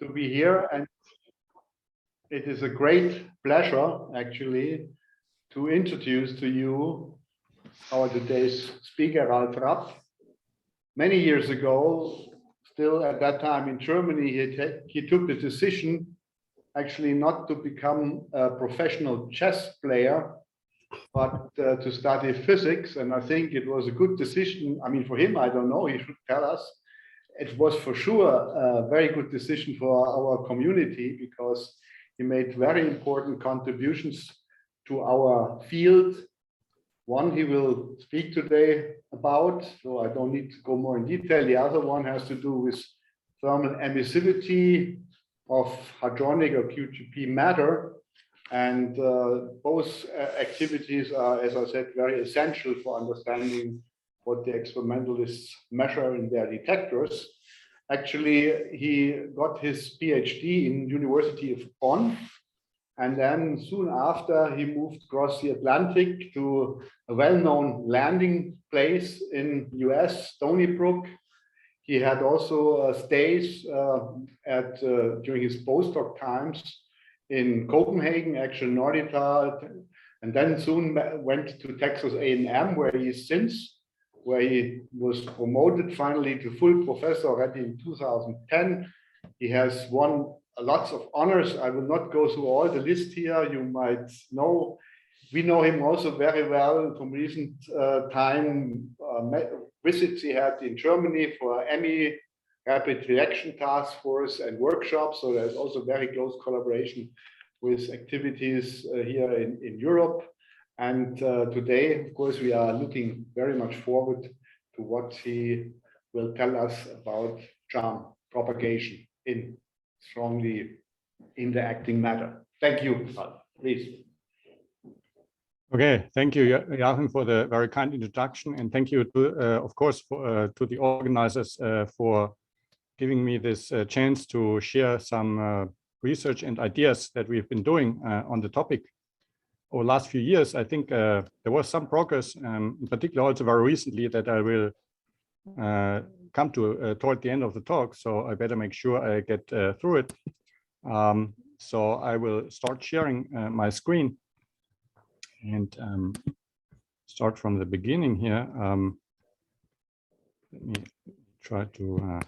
to be here, and it is a great pleasure actually to introduce to you our today's speaker, Ralf Rapp. Many years ago, still at that time in Germany, he took the decision actually not to become a professional chess player, but to study physics. And I think it was a good decision. I mean, for him, I don't know, he should tell us. It was for sure a very good decision for our community because he made very important contributions to our field. One he will speak today about, so I don't need to go more in detail. The other one has to do with thermal emissivity of hadronic or QGP matter. And both activities are, as I said, very essential for understanding what the experimentalists measure in their detectors. Actually, he got his PhD in University of Bonn, and then soon after he moved across the Atlantic to a well-known landing place in US, Stony Brook. He had also stays during his postdoc times in Copenhagen, actually Nordital, and then soon went to Texas A&M, where he is since, where he was promoted finally to full professor already in 2010. He has won lots of honors. I will not go through all the list here. You might know. We know him also very well from recent time visits he had in Germany for EMI, Rapid Reaction Task Force, and workshops. So there's also very close collaboration with activities here in Europe. And today, of course, we are looking very much forward to what he will tell us about charm propagation in strongly interacting matter. Thank you, please. Okay, thank you, Joachim, for the very kind introduction, and thank you, of course, to the organizers for giving me this chance to share some research and ideas that we've been doing on the topic. Over the last few years, I think there was some progress, in particular also very recently, that I will come to toward the end of the talk. So I better make sure I get through it. So I will start sharing my screen and start from the beginning here. Let me try to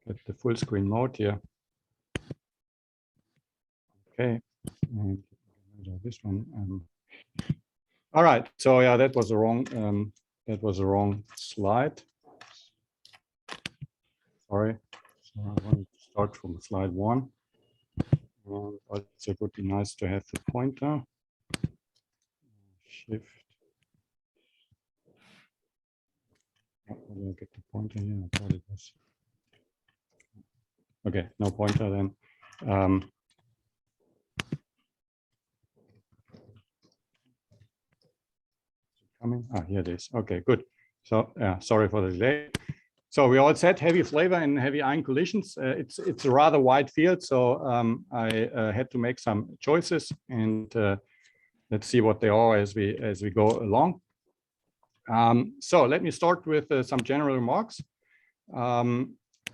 get the full screen mode here. Okay. And this one. All right. So yeah, that was the wrong slide. Sorry. So I wanted to start from slide 1. But it would be nice to have the pointer. Shift. How do I get the pointer here? I thought it was. Okay, no pointer then. Here it is. Okay, good. So sorry for the delay. So we all said heavy flavor and heavy ion collisions. It's a rather wide field, so I had to make some choices, and let's see what they are as we go along. So let me start with some general remarks,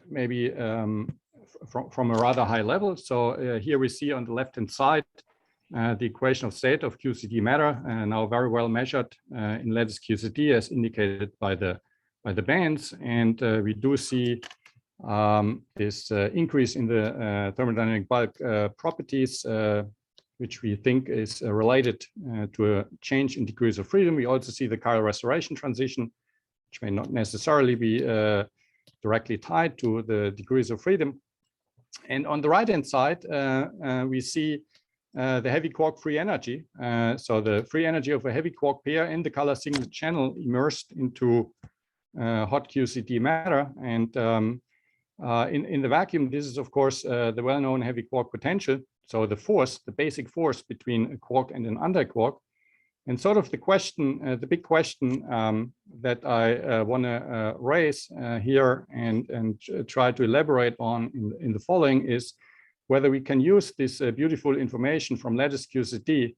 maybe from a rather high level. So here we see on the left-hand side the equation of state of QCD matter, now very well measured in lattice QCD as indicated by the bands, and we do see this increase in the thermodynamic bulk properties, which we think is related to a change in degrees of freedom. We also see the chiral restoration transition, which may not necessarily be directly tied to the degrees of freedom. And on the right-hand side, we see the heavy quark free energy. So the free energy of a heavy quark pair in the color signature channel immersed into hot QCD matter. And in the vacuum, this is, of course, the well-known heavy quark potential. So the force, the basic force between a quark and an antiquark. And sort of the question, the big question that I want to raise here and try to elaborate on in the following is whether we can use this beautiful information from lattice QCD,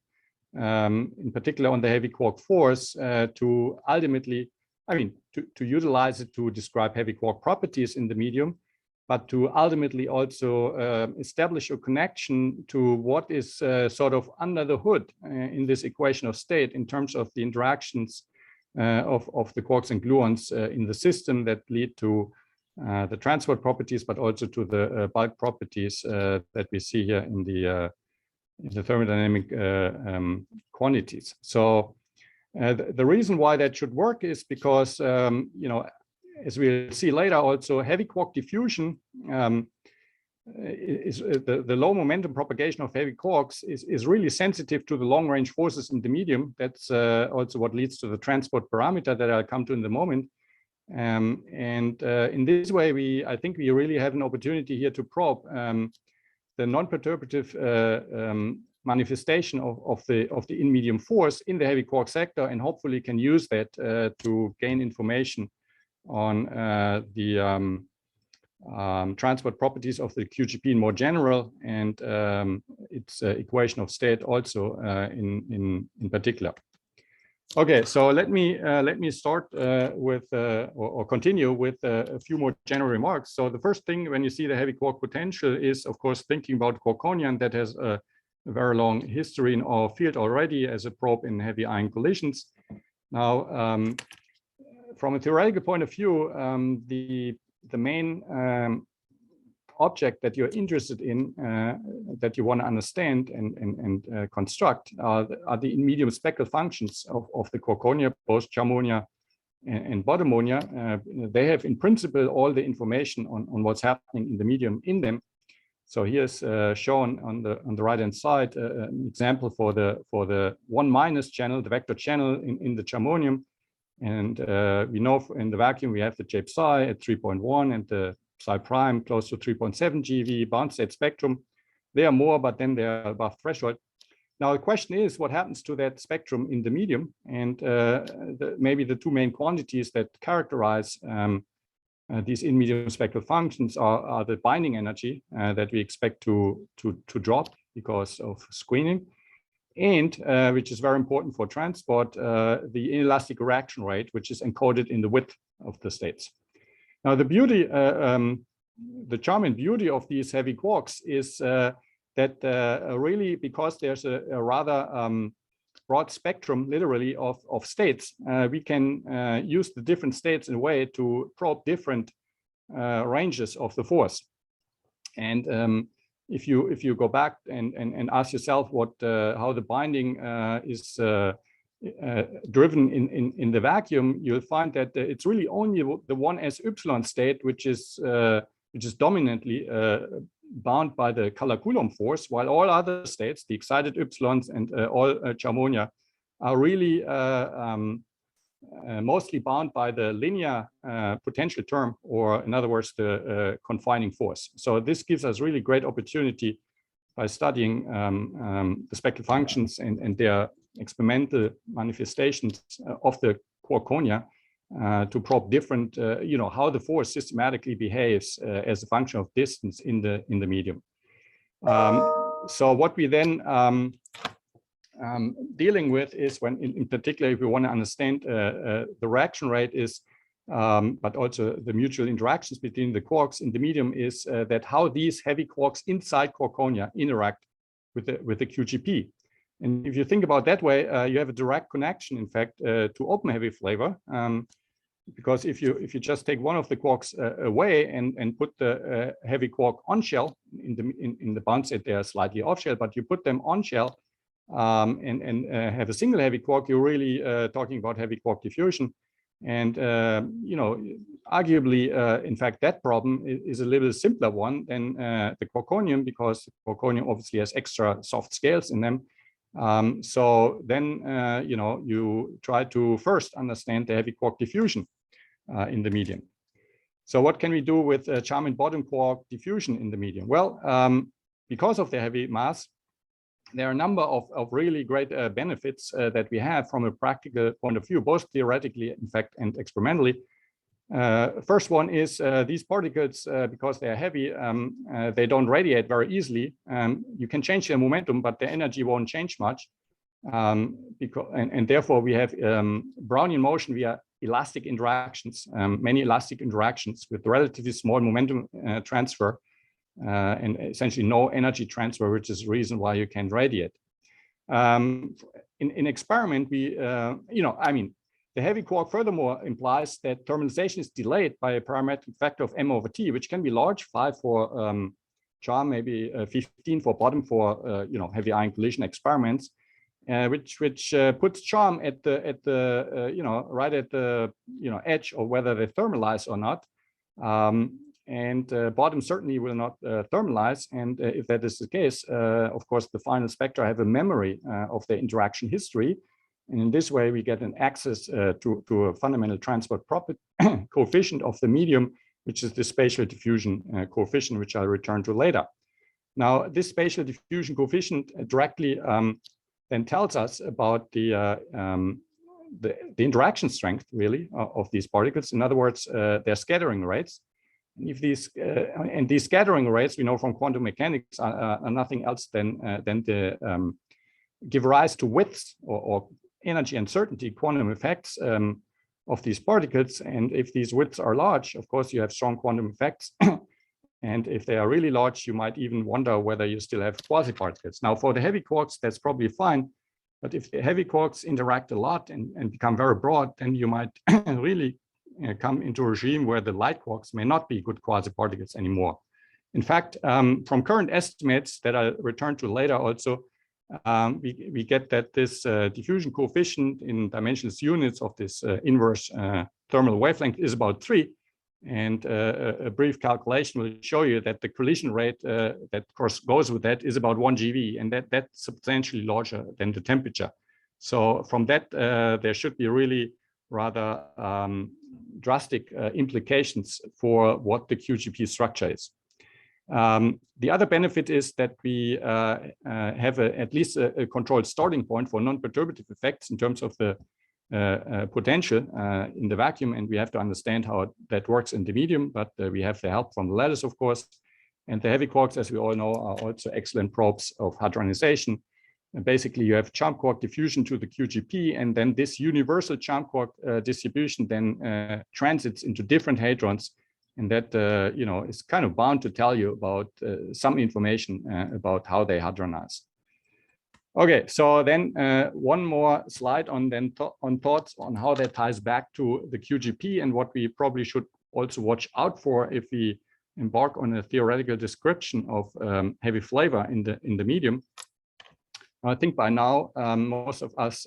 in particular on the heavy quark force, to ultimately, to utilize it to describe heavy quark properties in the medium. but to ultimately also establish a connection to what is sort of under the hood in this equation of state in terms of the interactions of the quarks and gluons in the system that lead to the transport properties, but also to the bulk properties that we see here in the thermodynamic quantities. So the reason why that should work is because, you know, as we'll see later, also heavy quark diffusion is the low momentum propagation of heavy quarks is really sensitive to the long range forces in the medium. That's also what leads to the transport parameter that I'll come to in a moment. In this way, I think we really have an opportunity here to probe the non-perturbative manifestation of the in-medium force in the heavy quark sector, and hopefully can use that to gain information on the transport properties of the QGP in more general, and its equation of state also in particular. Okay, so let me start with or continue with a few more general remarks. So the first thing when you see the heavy quark potential is, of course, thinking about quarkonium that has a very long history in our field already as a probe in heavy ion collisions. Now, from a theoretical point of view, the main object that you're interested in, that you want to understand and construct, are the in-medium spectral functions of the quarkonia, both charmonia and bodemonia. They have, in principle, all the information on what's happening in the medium in them. So here's shown on the right-hand side an example for the 1- channel, the vector channel in the charmonium. And we know in the vacuum we have the J psi at 3.1 and the psi prime close to 3.7 GeV bound state spectrum. They are more, but then they are above threshold. Now the question is, what happens to that spectrum in the medium? And maybe the two main quantities that characterize these in-medium spectral functions are the binding energy that we expect to drop because of screening, and which is very important for transport, the inelastic reaction rate, which is encoded in the width of the states. Now, the beauty, the charm and beauty of these heavy quarks is that really, because there's a rather broad spectrum, literally, of states, we can use the different states in a way to probe different ranges of the force. And if you go back and ask yourself how the binding is driven in the vacuum, you'll find that it's really only the 1s state which is dominantly bound by the color-Coulomb force, while all other states, the excited ypsilons and all charmonia, are really mostly bound by the linear potential term, or in other words, the confining force. So this gives us really great opportunity by studying the spectral functions and their experimental manifestations of the quarkonia to probe different, you know, how the force systematically behaves as a function of distance in the medium. So what we then dealing with is, when in particular, if we want to understand the reaction rate is, but also the mutual interactions between the quarks in the medium, is that how these heavy quarks inside quarkonia interact with the QGP. And if you think about that way, you have a direct connection, in fact, to open heavy flavor, because if you just take one of the quarks away and put the heavy quark on shell in the bound state, they are slightly off shell, but you put them on shell and have a single heavy quark, you're really talking about heavy quark diffusion. And you know, arguably, in fact, that problem is a little simpler one than the quarkonium, because quarkonium obviously has extra soft scales in them. So then, you know, you try to first understand the heavy quark diffusion in the medium. So what can we do with charm and bottom quark diffusion in the medium? Well, because of the heavy mass, there are a number of really great benefits that we have from a practical point of view, both theoretically, in fact, and experimentally. First one is these particles, because they are heavy, they don't radiate very easily. You can change their momentum, but the energy won't change much. And therefore, we have Brownian motion via elastic interactions, many elastic interactions with relatively small momentum transfer and essentially no energy transfer, which is the reason why you can't radiate. In experiment, the heavy quark furthermore implies that thermalization is delayed by a parametric factor of m/t, which can be large, 5 for charm, maybe 15 for bottom for heavy ion collision experiments, which puts charm at the right at the edge of whether they thermalize or not. And bottom certainly will not thermalize. And if that is the case, of course, the final spectra have a memory of the interaction history. And in this way, we get an access to a fundamental transport coefficient of the medium, which is the spatial diffusion coefficient, which I'll return to later. Now, this spatial diffusion coefficient directly then tells us about the interaction strength, really, of these particles. In other words, their scattering rates. If these scattering rates, we know from quantum mechanics, are nothing else than the give rise to widths or energy uncertainty quantum effects of these particles. And if these widths are large, of course, you have strong quantum effects. And if they are really large, you might even wonder whether you still have quasiparticles. Now, for the heavy quarks, that's probably fine. But if the heavy quarks interact a lot and become very broad, then you might really come into a regime where the light quarks may not be good quasiparticles anymore. In fact, from current estimates that I'll return to later also, we get that this diffusion coefficient in dimensionless units of this inverse thermal wavelength is about 3. And a brief calculation will show you that the collision rate that of course goes with that is about 1 GeV, and that's substantially larger than the temperature. So from that, there should be really rather drastic implications for what the QGP structure is. The other benefit is that we have at least a controlled starting point for non-perturbative effects in terms of the potential in the vacuum, and we have to understand how that works in the medium, but we have the help from the lattice, of course. And the heavy quarks, as we all know, are also excellent probes of hadronization. And basically, you have charm quark diffusion to the QGP, and then this universal charm quark distribution then transits into different hadrons, and that is kind of bound to tell you about some information about how they hadronize. Okay, so then one more slide on thoughts on how that ties back to the QGP and what we probably should also watch out for if we embark on a theoretical description of heavy flavor in the medium. I think by now most of us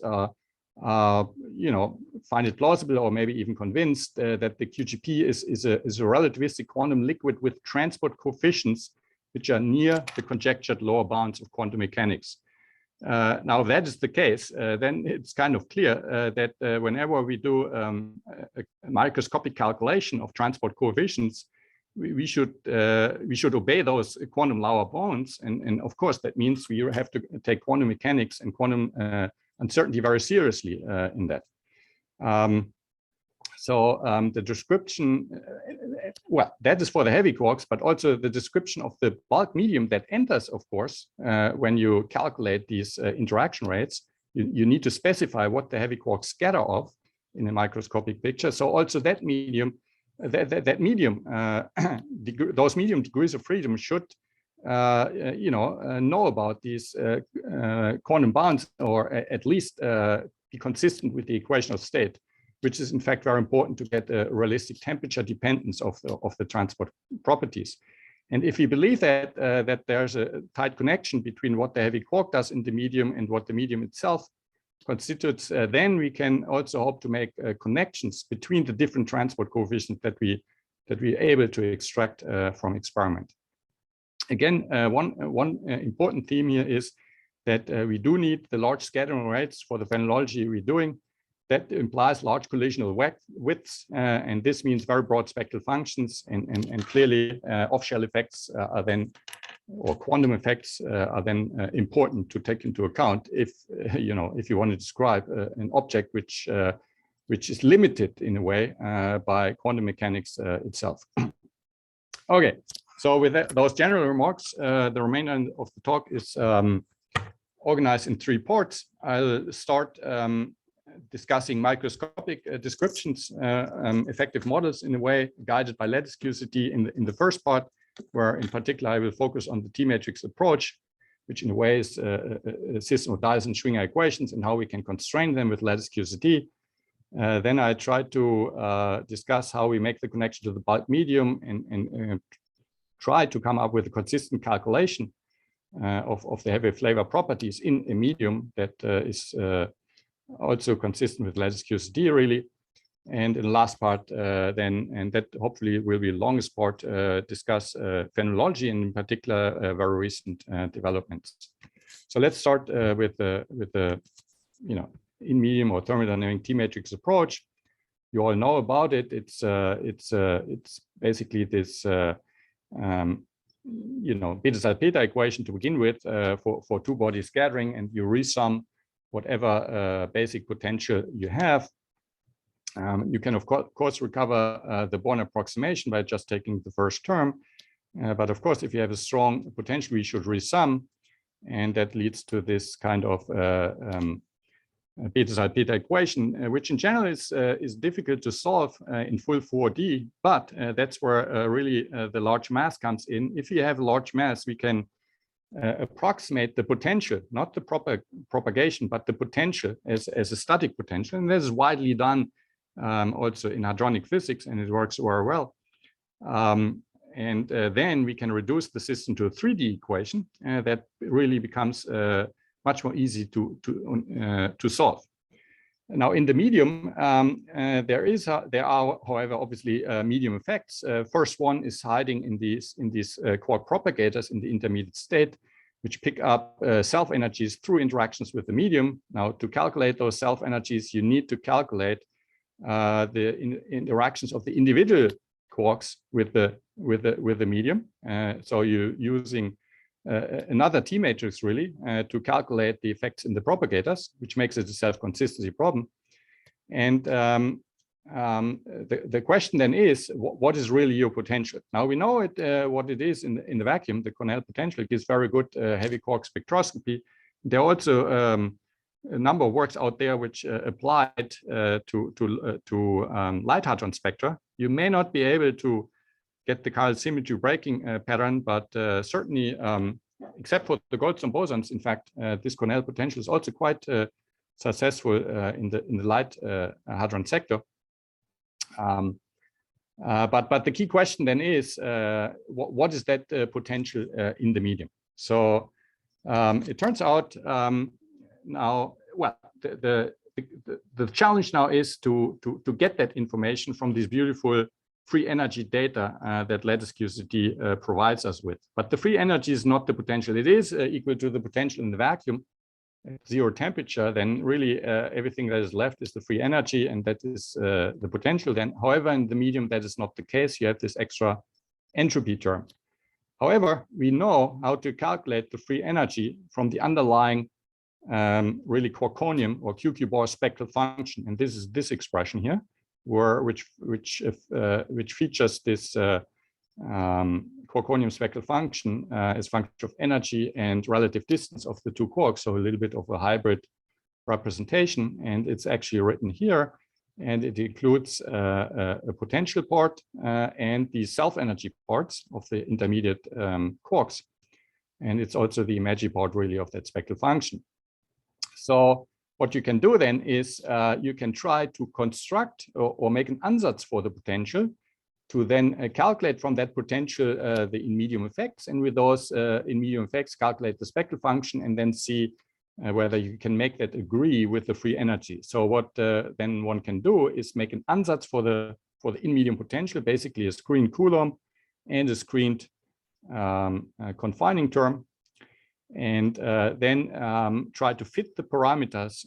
find it plausible or maybe even convinced that the QGP is a relativistic quantum liquid with transport coefficients which are near the conjectured lower bounds of quantum mechanics. Now, if that is the case, then it's kind of clear that whenever we do a microscopic calculation of transport coefficients, we should obey those quantum lower bounds, and of course that means we have to take quantum mechanics and quantum uncertainty very seriously in that. The description, well, that is for the heavy quarks, but also the description of the bulk medium that enters, of course, when you calculate these interaction rates, you need to specify what the heavy quarks scatter of in a microscopic picture. So also that medium, those medium degrees of freedom should, know about these quantum bounds, or at least be consistent with the equation of state, which is in fact very important to get a realistic temperature dependence of the transport properties. And if we believe that there's a tight connection between what the heavy quark does in the medium and what the medium itself constitutes, then we can also hope to make connections between the different transport coefficients that we're able to extract from experiment. Again, one important theme here is that we do need the large scattering rates for the phenomenology we're doing. That implies large collisional widths, and this means very broad spectral functions, and clearly off-shell effects are then, or quantum effects are then important to take into account if you want to describe an object which is limited in a way by quantum mechanics itself. Okay, so with those general remarks, the remainder of the talk is organized in 3 parts. I'll start discussing microscopic descriptions, effective models in a way guided by lattice QCD in the first part, where in particular I will focus on the T-matrix approach, which in a way is a system of Dyson-Schwinger equations and how we can constrain them with lattice QCD. Then I try to discuss how we make the connection to the bulk medium and try to come up with a consistent calculation of the heavy flavor properties in a medium that is also consistent with lattice QCD really. And in the last part then, and that hopefully will be the longest part, discuss phenomenology and in particular very recent developments. So let's start with the in medium or thermodynamic T-matrix approach. You all know about it. It's basically this beta-salpeter equation to begin with for two-body scattering, and you resum whatever basic potential you have. You can of course recover the Born approximation by just taking the first term, but of course if you have a strong potential we should resum, and that leads to this kind of beta-salpeter equation, which in general is difficult to solve in full 4D, but that's where really the large mass comes in. If you have a large mass, we can approximate the potential, not the propagation, but the potential as a static potential, and this is widely done also in hadronic physics, and it works very well. Then we can reduce the system to a 3D equation that really becomes much more easy to solve. Now in the medium, there are, however, obviously medium effects. First one is hiding in these quark propagators in the intermediate state, which pick up self energies through interactions with the medium. Now to calculate those self energies, you need to calculate the interactions of the individual quarks with the medium. So you're using another T-matrix really to calculate the effects in the propagators, which makes it a self-consistency problem. And the question then is, what is really your potential? Now we know it, what it is in the vacuum. The Cornell potential gives very good heavy quark spectroscopy. There are also a number of works out there which applied to light hadron spectra. You may not be able to get the chiral symmetry breaking pattern, but certainly, except for the Goldstone bosons, in fact, this Cornell potential is also quite successful in the light hadron sector. But the key question then is, what is that potential in the medium? So it turns out now, well, the challenge now is to get that information from these beautiful free energy data that lattice QCD provides us with. But the free energy is not the potential. It is equal to the potential in the vacuum at 0 temperature. Then really everything that is left is the free energy, and that is the potential then. However, in the medium, that is not the case. You have this extra entropy term. However, we know how to calculate the free energy from the underlying really quarkonium or QQ-bar spectral function. And this is this expression here, which features this quarkonium spectral function as function of energy and relative distance of the two quarks. So a little bit of a hybrid representation, and it's actually written here, and it includes a potential part and the self-energy parts of the intermediate quarks. And it's also the imaginary part really of that spectral function. So what you can do then is you can try to construct or make an ansatz for the potential to then calculate from that potential the in-medium effects, and with those in-medium effects calculate the spectral function and then see whether you can make that agree with the free energy. So what then one can do is make an ansatz for the in-medium potential, basically a screened Coulomb and a screened confining term, and then try to fit the parameters.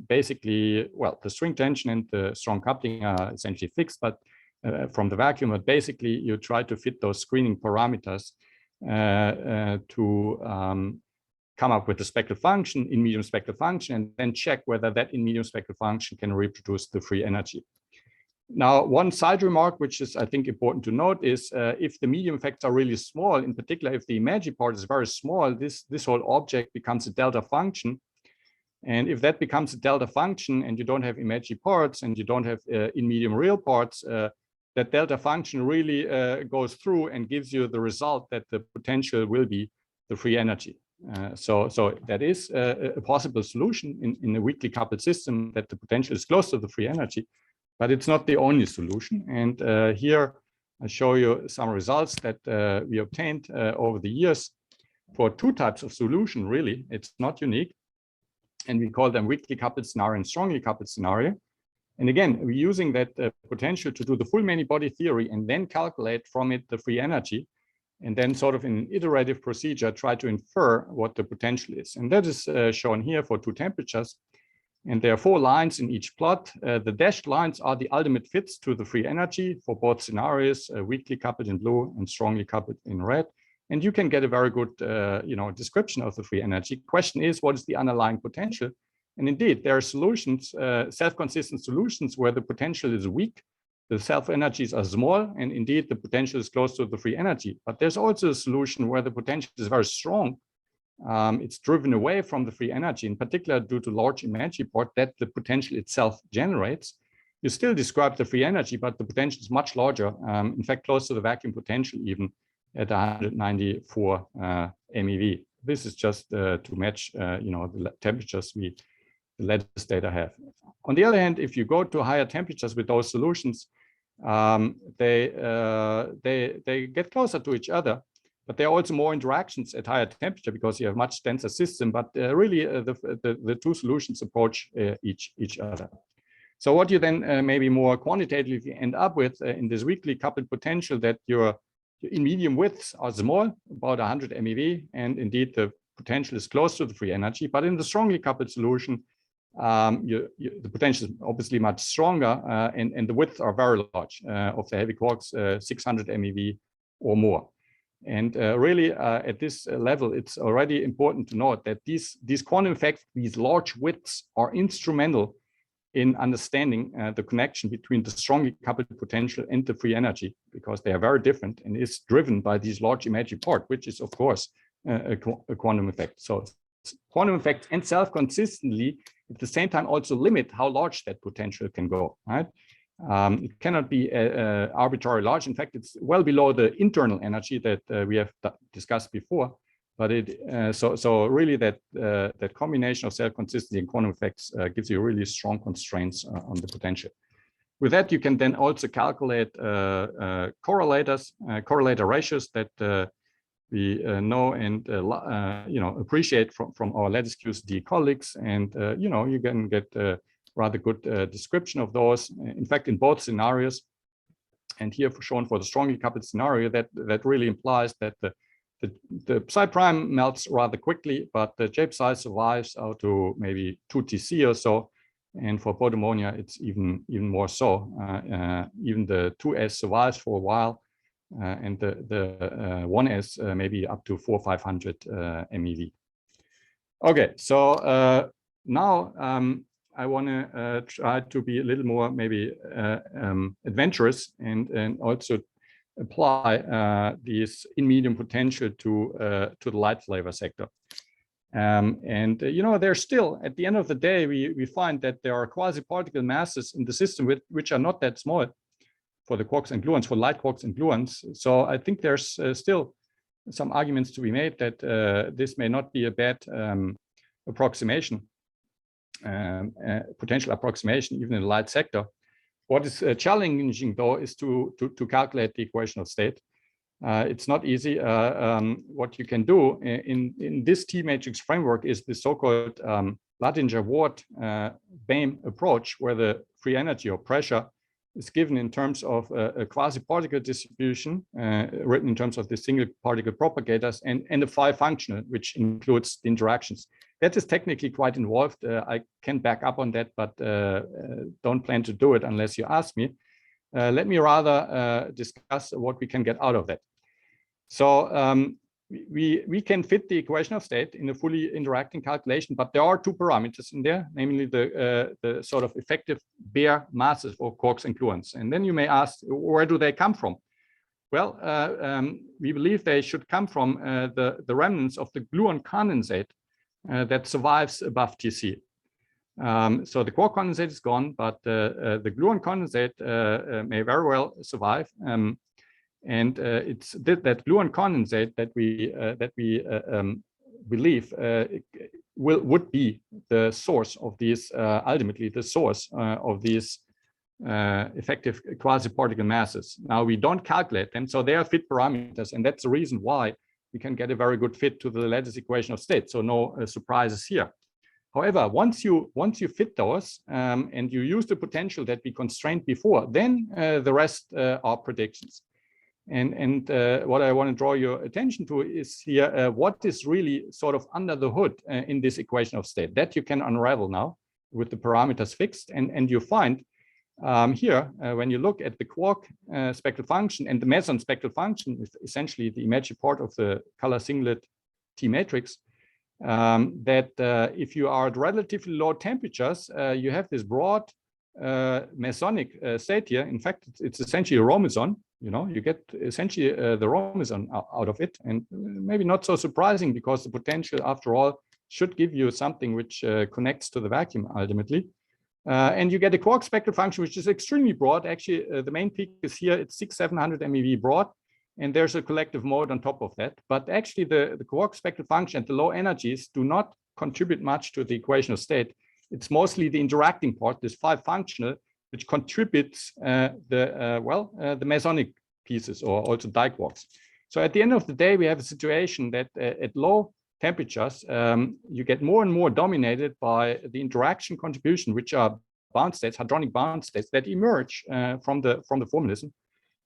Basically, well, the string tension and the strong coupling are essentially fixed, but from the vacuum, but basically you try to fit those screening parameters to come up with the spectral function, in-medium spectral function, and then check whether that in-medium spectral function can reproduce the free energy. Now, one side remark, which is, I think, important to note is if the medium effects are really small, in particular, if the imaginary part is very small, this whole object becomes a delta function. And if that becomes a delta function and you don't have imaginary parts and you don't have in medium real parts, that delta function really goes through and gives you the result that the potential will be the free energy. So that is a possible solution in a weakly coupled system, that the potential is close to the free energy, but it's not the only solution. And here I show you some results that we obtained over the years for two types of solution. Really, it's not unique. And we call them weakly coupled scenario and strongly coupled scenario. And again, we're using that potential to do the full many-body theory and then calculate from it the free energy, and then sort of in an iterative procedure, try to infer what the potential is. And that is shown here for two temperatures. And there are 4 lines in each plot. The dashed lines are the ultimate fits to the free energy for both scenarios, weakly coupled in blue and strongly coupled in red. And you can get a very good description of the free energy. Question is, what is the underlying potential? And indeed, there are solutions, self-consistent solutions where the potential is weak, the self-energies are small, and indeed the potential is close to the free energy. But there's also a solution where the potential is very strong. It's driven away from the free energy, in particular due to large imaginary part that the potential itself generates. You still describe the free energy, but the potential is much larger, in fact, close to the vacuum potential even at 194 MeV. This is just to match the temperatures the Lattice data have. On the other hand, if you go to higher temperatures with those solutions, they get closer to each other, but there are also more interactions at higher temperature because you have much denser system. But really, the two solutions approach each other. So what you then maybe more quantitatively end up with in this weakly coupled potential, that your in medium widths are small, about 100 MeV, and indeed the potential is close to the free energy. But in the strongly coupled solution, the potential is obviously much stronger, and the widths are very large of the heavy quarks, 600 MeV or more. And really, at this level, it's already important to note that these quantum effects, these large widths, are instrumental in understanding the connection between the strongly coupled potential and the free energy, because they are very different and is driven by these large imaginary part, which is, of course, a quantum effect. So quantum effects and self-consistently at the same time also limit how large that potential can go, right? It cannot be arbitrarily large. In fact, it's well below the internal energy that we have discussed before. But so really that combination of self-consistency and quantum effects gives you really strong constraints on the potential. With that, you can then also calculate correlators, correlator ratios that we know and appreciate from our Lattice QCD colleagues, and you can get a rather good description of those. In fact, in both scenarios, and here shown for the strongly coupled scenario, that really implies that the psi prime melts rather quickly, but the J psi survives out to maybe 2 TC or so. And for both ammonia, it's even more so. Even the 2s survives for a while, and the 1s maybe up to 400 or 500 MeV. Okay, so now I want to try to be a little more maybe adventurous and also apply these in medium potential to the light flavor sector. There's still, at the end of the day, we find that there are quasi-particle masses in the system which are not that small for the quarks and gluons, for light quarks and gluons. So I think there's still some arguments to be made that this may not be a bad approximation, potential approximation, even in the light sector. What is challenging, though, is to calculate the equation of state. It's not easy. What you can do in this T matrix framework is the so-called Lattinger-Ward BAME approach, where the free energy or pressure is given in terms of a quasi-particle distribution, written in terms of the single particle propagators, and a phi functional, which includes the interactions. That is technically quite involved. I can back up on that, but don't plan to do it unless you ask me. Let me rather discuss what we can get out of that. So we can fit the equation of state in a fully interacting calculation, but there are two parameters in there, namely the sort of effective bare masses for quarks and gluons. And then you may ask, where do they come from? Well, we believe they should come from the remnants of the gluon condensate that survives above TC. So the quark condensate is gone, but the gluon condensate may very well survive. And it's that gluon condensate that we believe would be the source of these, ultimately the source of these effective quasi-particle masses. Now we don't calculate them, so they are fit parameters, and that's the reason why we can get a very good fit to the lattice equation of state. So no surprises here. However, once you fit those and you use the potential that we constrained before, then the rest are predictions. And what I want to draw your attention to is here what is really sort of under the hood in this equation of state that you can unravel now with the parameters fixed, and you find here when you look at the quark spectral function and the meson spectral function, essentially the imaginary part of the color singlet T matrix, that if you are at relatively low temperatures, you have this broad mesonic state here. In fact, it's essentially a rho meson. You know, you get essentially the rho meson out of it, and maybe not so surprising because the potential, after all, should give you something which connects to the vacuum ultimately. And you get a quark spectral function, which is extremely broad. Actually, the main peak is here. It's 600-700 MeV broad, and there's a collective mode on top of that. But actually, the quark spectral function at the low energies do not contribute much to the equation of state. It's mostly the interacting part, this 5 functional, which contributes the mesonic pieces, or also diquarks. So at the end of the day, we have a situation that at low temperatures, you get more and more dominated by the interaction contribution, which are bound states, hadronic bound states that emerge from the formalism,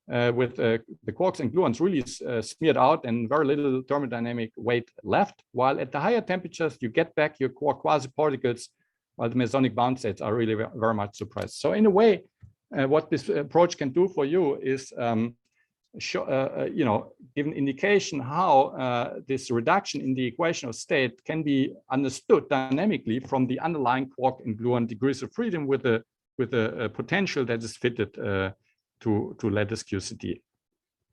with the quarks and gluons really smeared out and very little thermodynamic weight left. While at the higher temperatures, you get back your quark quasiparticles, while the mesonic bound states are really very much suppressed. So in a way, what this approach can do for you is give an indication how this reduction in the equation of state can be understood dynamically from the underlying quark and gluon degrees of freedom with a potential that is fitted to lattice QCD.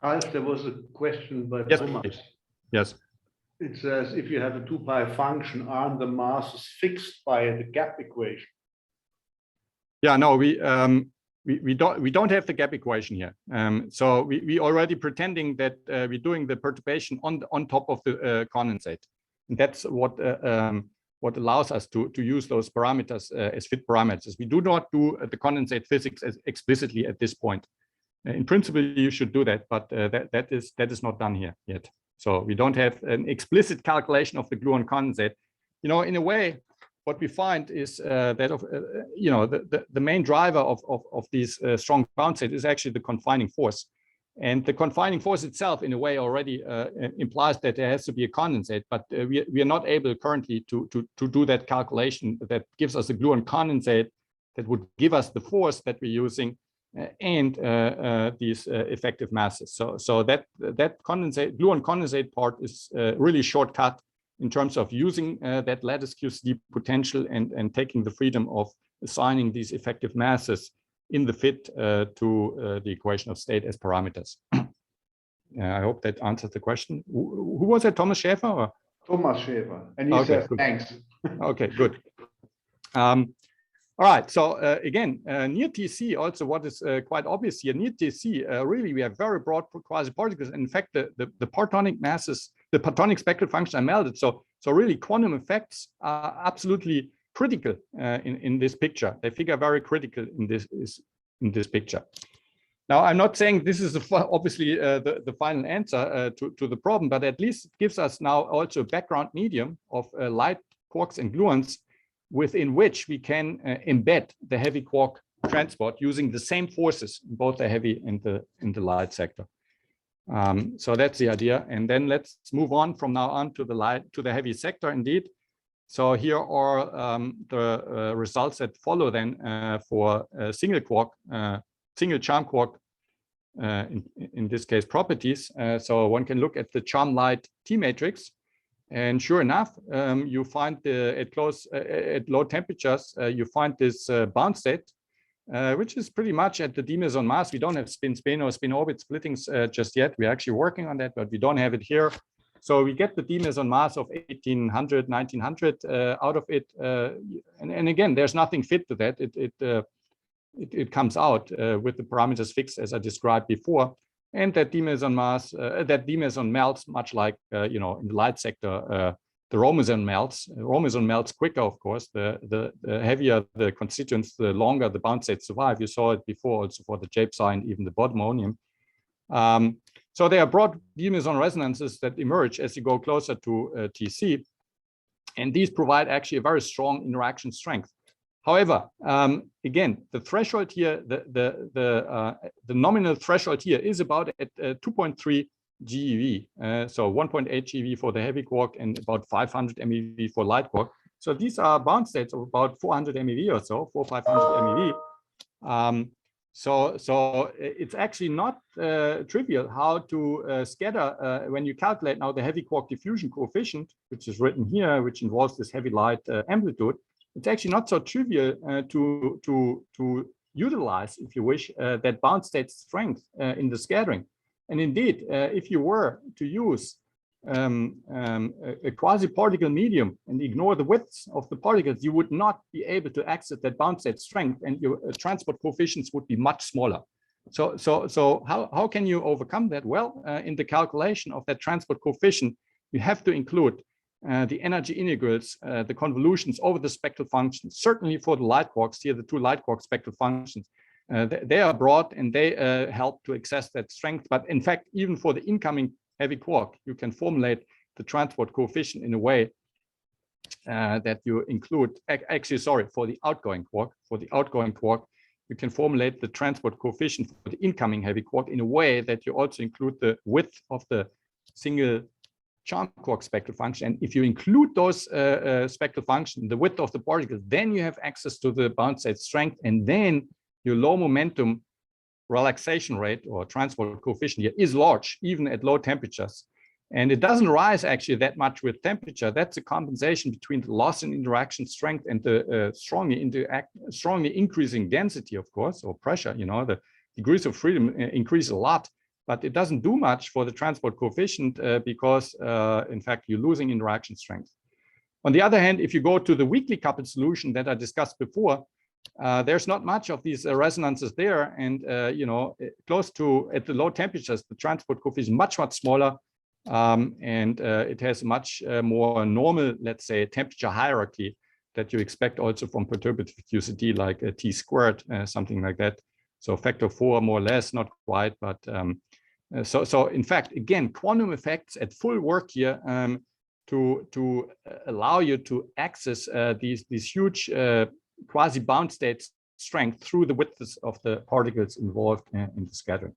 Ralf, there was a question by Yes, Thomas. please. Yes. It says if you have a 2 pi function, aren't the masses fixed by the gap equation? Yeah, no, we don't have the gap equation here. So we already pretending that we're doing the perturbation on top of the condensate, and that's what allows us to use those parameters as fit parameters. We do not do the condensate physics as explicitly at this point. In principle, you should do that, but that is not done here yet. So we don't have an explicit calculation of the gluon condensate. You know, in a way, what we find is that the main driver of these strong bound states is actually the confining force. And the confining force itself, in a way, already implies that there has to be a condensate, but we are not able currently to do that calculation that gives us a gluon condensate that would give us the force that we're using and these effective masses. So that gluon condensate part is really shortcut in terms of using that lattice QCD potential and taking the freedom of assigning these effective masses in the fit to the equation of state as parameters. I hope that answers the question. Who was it, Thomas Schäfer? Or? Thomas Schäfer, and he said thanks. Okay, good. All right, so again, near TC, also what is quite obvious here, near TC, really we have very broad quasi-particles. In fact, the partonic masses, the partonic spectral functions are melded. So really quantum effects are absolutely critical in this picture. They figure very critical in this picture. Now, I'm not saying this is obviously the final answer to the problem, but at least it gives us now also a background medium of light quarks and gluons within which we can embed the heavy quark transport using the same forces in both the heavy and the light sector. So that's the idea. And then let's move on from now on to the heavy sector indeed. So here are the results that follow then for single quark, single charm quark, in this case properties. So one can look at the charm light T matrix. And sure enough, you find at low temperatures, you find this bound state, which is pretty much at the d meson mass. We don't have spin-spin or spin-orbit splittings just yet. We're actually working on that, but we don't have it here. So we get the d meson mass of 1800, 1900 out of it. And again, there's nothing fit to that. It comes out with the parameters fixed as I described before. And that d meson mass, that d meson melts much like, in the light sector, the rho meson melts. Rho meson melts quicker, of course. The heavier the constituents, the longer the bound states survive. You saw it before also for the J psi and even the bodmonium. So there are broad d meson resonances that emerge as you go closer to TC. And these provide actually a very strong interaction strength. However, again, the threshold here, the nominal threshold here is about at 2.3 GeV. So 1.8 GeV for the heavy quark and about 500 MeV for light quark. So these are bound states of about 400 MeV or so, 400-500 MeV. So it's actually not trivial how to scatter when you calculate now the heavy quark diffusion coefficient, which is written here, which involves this heavy light amplitude. It's actually not so trivial to utilize, if you wish, that bound state strength in the scattering. And indeed, if you were to use a quasi-particle medium and ignore the widths of the particles, you would not be able to access that bound state strength, and your transport coefficients would be much smaller. So how can you overcome that? Well, in the calculation of that transport coefficient, you have to include the energy integrals, the convolutions over the spectral functions. Certainly for the light quarks here, the two light quark spectral functions, they are broad and they help to access that strength. But in fact, even for the incoming heavy quark, you can formulate the transport coefficient in a way that you include, actually, sorry, for the outgoing quark. For the outgoing quark, you can formulate the transport coefficient for the incoming heavy quark in a way that you also include the width of the single charm quark spectral function. And if you include those spectral functions, the width of the particles, then you have access to the bound state strength, and then your low momentum relaxation rate or transport coefficient here is large, even at low temperatures. And it doesn't rise actually that much with temperature. That's a compensation between the loss in interaction strength and the strongly increasing density, of course, or pressure. The degrees of freedom increase a lot, but it doesn't do much for the transport coefficient because, in fact, you're losing interaction strength. On the other hand, if you go to the weakly coupled solution that I discussed before, there's not much of these resonances there, and close to at the low temperatures, the transport coefficient is much smaller, and it has much more normal, let's say, temperature hierarchy that you expect also from perturbative QCD, like a T squared, something like that. So factor 4 more or less, not quite, but so in fact, again, quantum effects at full work here to allow you to access these huge quasi-bound state strength through the widths of the particles involved in the scattering.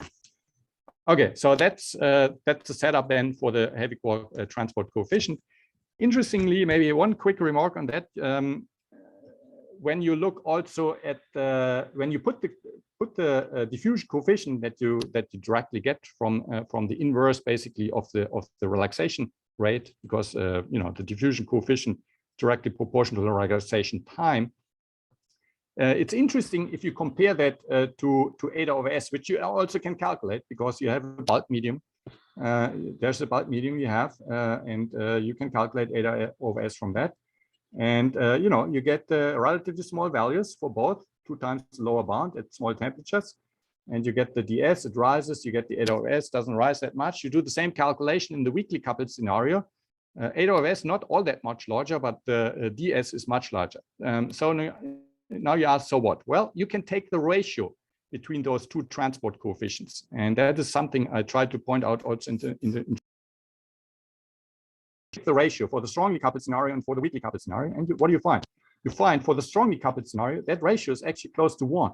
Okay, so that's the setup then for the heavy quark transport coefficient. Interestingly, maybe one quick remark on that. When you look also at when you put the diffusion coefficient that you directly get from the inverse basically of the relaxation rate, because the diffusion coefficient directly proportional to the relaxation time. It's interesting if you compare that to eta over S, which you also can calculate because you have a bulk medium. There's a bulk medium you have, and you can calculate eta over S from that. And you get relatively small values for both, 2 times the lower bound at small temperatures. And you get the ds, it rises, you get the eta over S, doesn't rise that much. You do the same calculation in the weakly coupled scenario. Eta over S not all that much larger, but the ds is much larger. So now you ask, so what? Well, you can take the ratio between those two transport coefficients. And that is something I tried to point out also in the ratio for the strongly coupled scenario and for the weakly coupled scenario. And what do you find? You find for the strongly coupled scenario, that ratio is actually close to 1.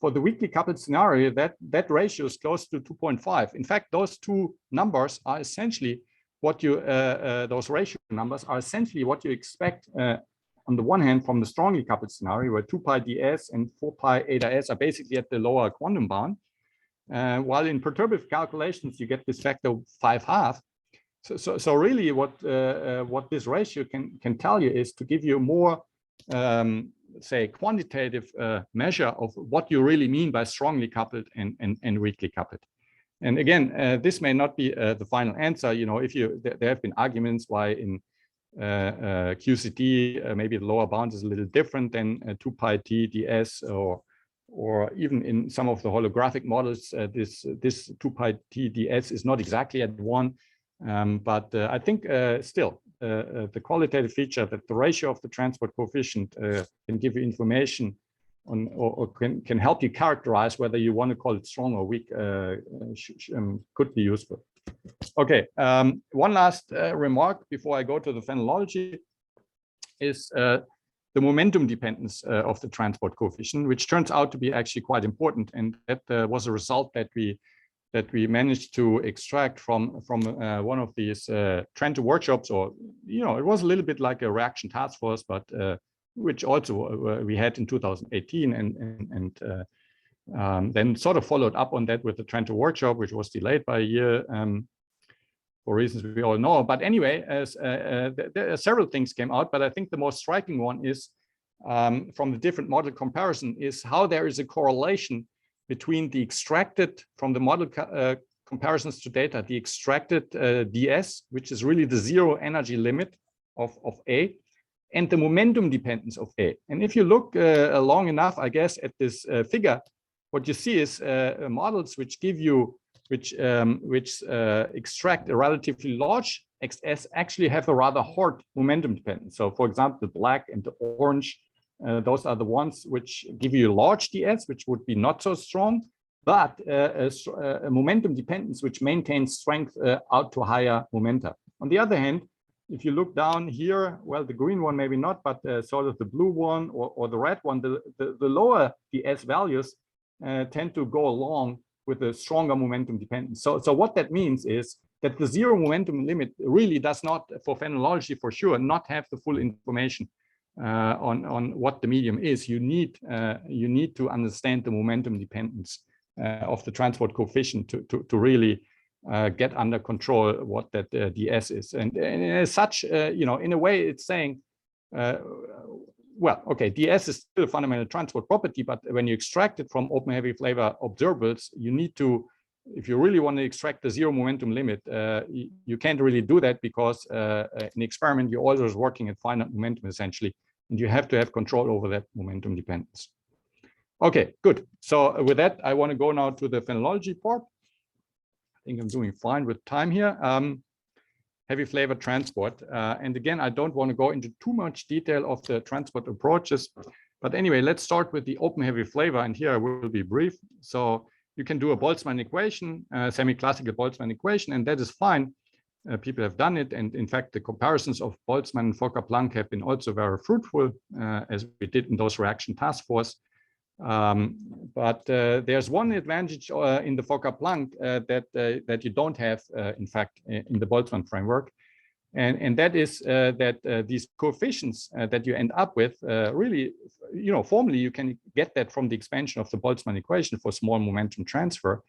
For the weakly coupled scenario, that ratio is close to 2.5. In fact, those two numbers are essentially what you, those ratio numbers are essentially what you expect on the one hand from the strongly coupled scenario, where 2 pi ds and 4 pi eta s are basically at the lower quantum bound. While in perturbative calculations, you get this factor 5.5. So really what this ratio can tell you is to give you more, say, quantitative measure of what you really mean by strongly coupled and weakly coupled. And again, this may not be the final answer. You know, if you there have been arguments why in QCD maybe the lower bound is a little different than 2 pi t ds, or even in some of the holographic models, this 2 pi t ds is not exactly at 1. But I think still the qualitative feature that the ratio of the transport coefficient can give you information on, or can help you characterize whether you want to call it strong or weak, could be useful. Okay, one last remark before I go to the phenomenology is the momentum dependence of the transport coefficient, which turns out to be actually quite important, and that was a result that we managed to extract from one of these Trento workshops, or you know, it was a little bit like a reaction task force, but which also we had in 2018, and then sort of followed up on that with the Trento workshop, which was delayed by a year for reasons we all know. But anyway, there are several things came out, but I think the most striking one is from the different model comparison is how there is a correlation between the extracted from the model comparisons to data, the extracted ds, which is really the zero energy limit of A, and the momentum dependence of A. And if you look long enough, I guess, at this figure, what you see is models which give you, which extract a relatively large XS actually have a rather hard momentum dependence. So for example, the black and the orange, those are the ones which give you a large ds, which would be not so strong, but a momentum dependence which maintains strength out to higher momenta. On the other hand, if you look down here, well, the green one maybe not, but sort of the blue one or the red one, the lower ds values tend to go along with a stronger momentum dependence. So what that means is that the zero momentum limit really does not, for phenomenology for sure, not have the full information on what the medium is. You need to understand the momentum dependence of the transport coefficient to really get under control what that ds is. And as such, you know, in a way, it's saying, well, okay, ds is still a fundamental transport property, but when you extract it from open heavy flavor observables, you need to, if you really want to extract the zero momentum limit, you can't really do that because in the experiment, you're always working at finite momentum essentially, and you have to have control over that momentum dependence. Okay, good. So with that, I want to go now to the phenomenology part. I think I'm doing fine with time here. Heavy flavor transport. And again, I don't want to go into too much detail of the transport approaches. But anyway, let's start with the open heavy flavor. And here I will be brief. So you can do a Boltzmann equation, semi-classical Boltzmann equation, and that is fine. People have done it. And in fact, the comparisons of Boltzmann and Fokker-Planck have been also very fruitful, as we did in those reaction task force. But there's one advantage in the Fokker-Planck that you don't have, in fact, in the Boltzmann framework, and that is that these coefficients that you end up with really, you know, formally you can get that from the expansion of the Boltzmann equation for small momentum transfer.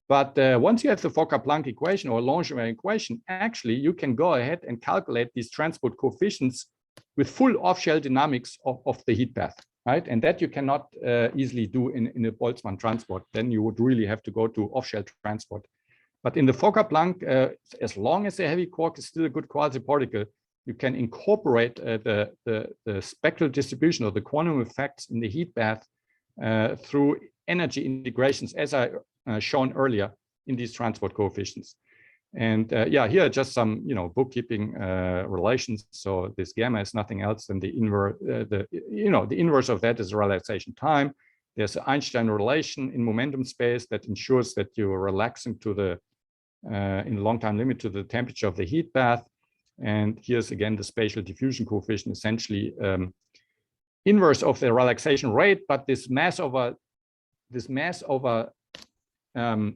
But once you have the Fokker-Planck equation or Langevin equation, actually you can go ahead and calculate these transport coefficients with full off-shell dynamics of the heat path. Right? And that you cannot easily do in a Boltzmann transport. Then you would really have to go to off-shell transport. But in the Fokker-Planck, as long as the heavy quark is still a good quasi-particle, you can incorporate the spectral distribution or the quantum effects in the heat bath through energy integrations, as I shown earlier in these transport coefficients. And yeah, here are just some, you know, bookkeeping relations. So this gamma is nothing else than the inverse. The inverse of that is relaxation time. There's an Einstein relation in momentum space that ensures that you're relaxing to the in the long time limit to the temperature of the heat bath. And here's again the spatial diffusion coefficient, essentially inverse of the relaxation rate, but this mass over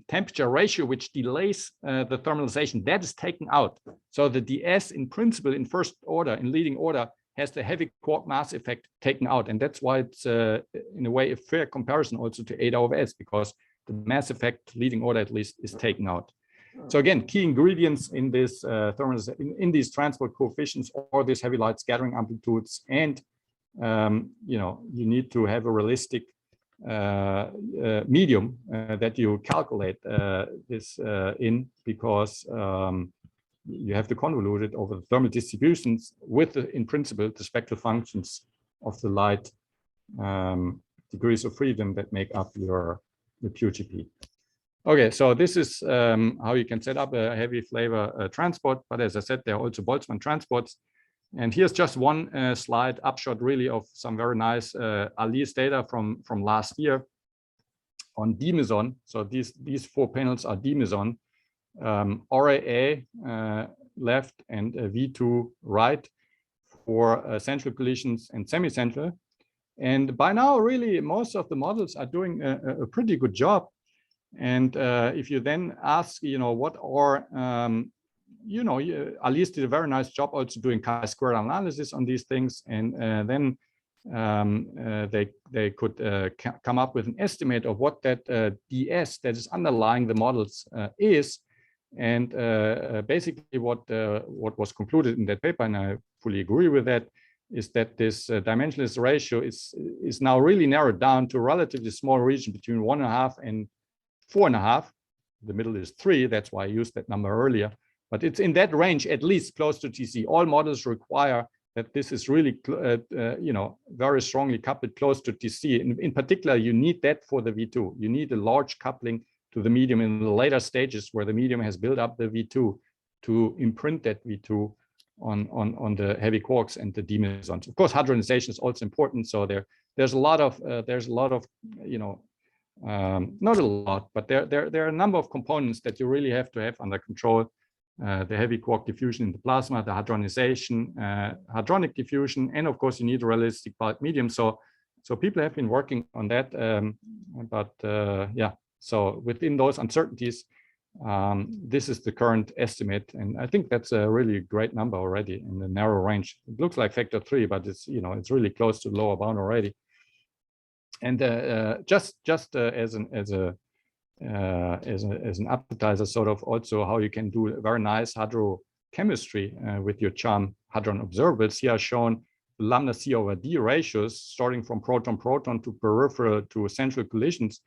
temperature ratio, which delays the thermalization, that is taken out. So the ds in principle in first order, in leading order, has the heavy quark mass effect taken out. And that's why it's in a way a fair comparison also to eta over s, because the mass effect leading order at least is taken out. So again, key ingredients in this in these transport coefficients or these heavy light scattering amplitudes, and you know, you need to have a realistic medium that you calculate this in, because you have to convolute it over the thermal distributions with, in principle, the spectral functions of the light degrees of freedom that make up your QGP. Okay, so this is how you can set up a heavy flavor transport. But as I said, there are also Boltzmann transports. And here's just one slide upshot, really, of some very nice ALICE data from last year on D meson. So these 4 panels are D meson, RAA left and V2 right for central collisions and semi-central. And by now, really, most of the models are doing a pretty good job. And if you then ask, what are, ALICE did a very nice job also doing chi-square analysis on these things. And then they could come up with an estimate of what that DS that is underlying the models is. And basically what was concluded in that paper, and I fully agree with that, is that this dimensionless ratio is now really narrowed down to a relatively small region between 1.5 and 4.5. The middle is 3. That's why I used that number earlier. But it's in that range, at least close to TC. All models require that this is really, very strongly coupled close to TC. In particular, you need that for the V2. You need a large coupling to the medium in the later stages where the medium has built up the V2 to imprint that V2 on the heavy quarks and the D mesons. Of course, hadronization is also important. So there's a lot of not a lot, but there are a number of components that you really have to have under control. The heavy quark diffusion in the plasma, the hadronization, hadronic diffusion, and of course you need a realistic bulk medium. So people have been working on that, so within those uncertainties, this is the current estimate, and I think that's a really great number already in the narrow range. It looks like factor 3, but it's it's really close to the lower bound already. And just as an appetizer, sort of also how you can do very nice hadrochemistry with your CHARM hadron observables. Here are shown the lambda C over D ratios starting from proton-proton to peripheral to central collisions.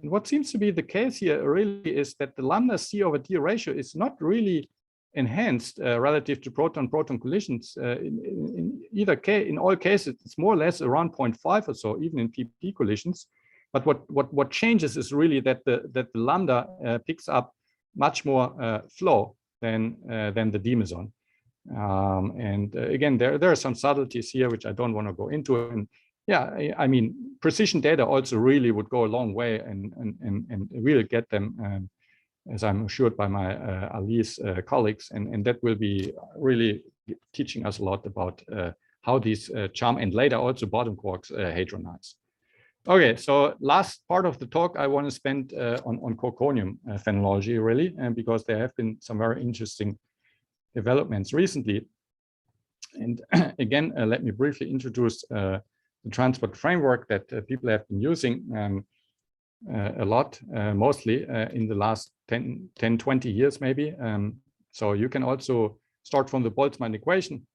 And what seems to be the case here really is that the lambda C over D ratio is not really enhanced relative to proton-proton collisions. In either case, in all cases, it's more or less around 0.5 or so, even in PP collisions. But what changes is really that the lambda picks up much more flow than the D meson. And again, there are some subtleties here which I don't want to go into. And yeah, I mean, precision data also really would go a long way and really get them, as I'm assured by my ALICE colleagues, and that will be really teaching us a lot about how these CHARM and later also bottom quarks hadronize. Okay, so last part of the talk I want to spend on quarkonium phenomenology, really, and because there have been some very interesting developments recently. And again, let me briefly introduce the transport framework that people have been using a lot, mostly in the last 10, 20 years, maybe. So you can also start from the Boltzmann equation.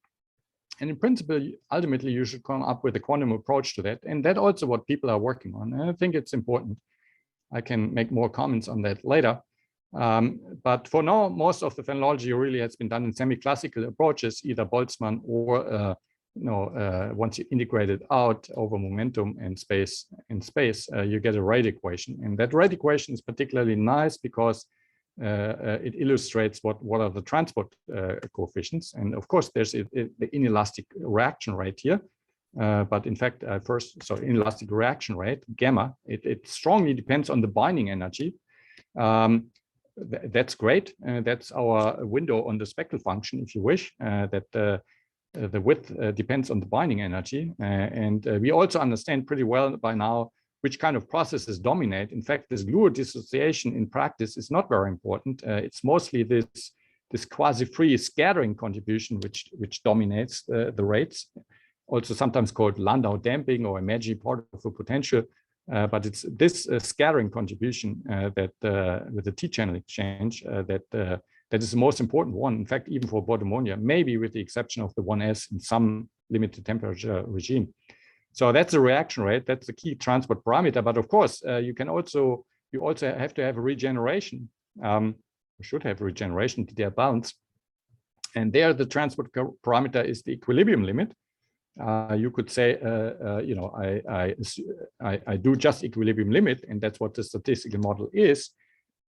And in principle, ultimately, you should come up with a quantum approach to that. And that's also what people are working on. And I think it's important. I can make more comments on that later. But for now, most of the phenomenology really has been done in semi-classical approaches, either Boltzmann or once you integrate it out over momentum and space, you get a rate equation. And that rate equation is particularly nice because it illustrates what are the transport coefficients. And of course, there's the inelastic reaction rate here. But in fact, inelastic reaction rate, gamma, it strongly depends on the binding energy. That's great. That's our window on the spectral function, if you wish, that the width depends on the binding energy. And we also understand pretty well by now which kind of processes dominate. In fact, this Gluon dissociation in practice is not very important. It's mostly this quasi-free scattering contribution which dominates the rates, also sometimes called Landau damping or imaginary particle potential. But it's this scattering contribution that with the T-channel exchange that is the most important one. In fact, even for bodemonia, maybe with the exception of the 1s in some limited temperature regime. So that's the reaction rate. That's the key transport parameter. But of course, you also have to have a regeneration. You should have regeneration to their bounds. And there, the transport parameter is the equilibrium limit. You could say, you know, I do just equilibrium limit, and that's what the statistical model is,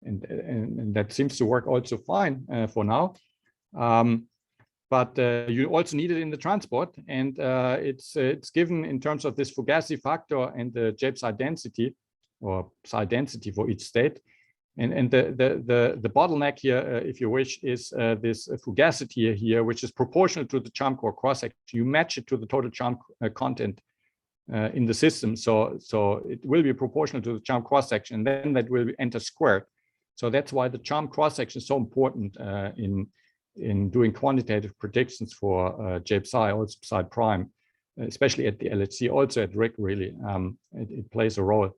and that seems to work also fine for now. But you also need it in the transport, and it's given in terms of this fugacity factor and the J-psi density, or psi density for each state. And the bottleneck here, if you wish, is this fugacity here, which is proportional to the charm core cross section. You match it to the total charm content in the system, so it will be proportional to the charm cross section, and then that will enter squared. So that's why the charm cross section is so important in doing quantitative predictions for J-psi, also psi prime, especially at the LHC, also at RHIC. Really, it plays a role.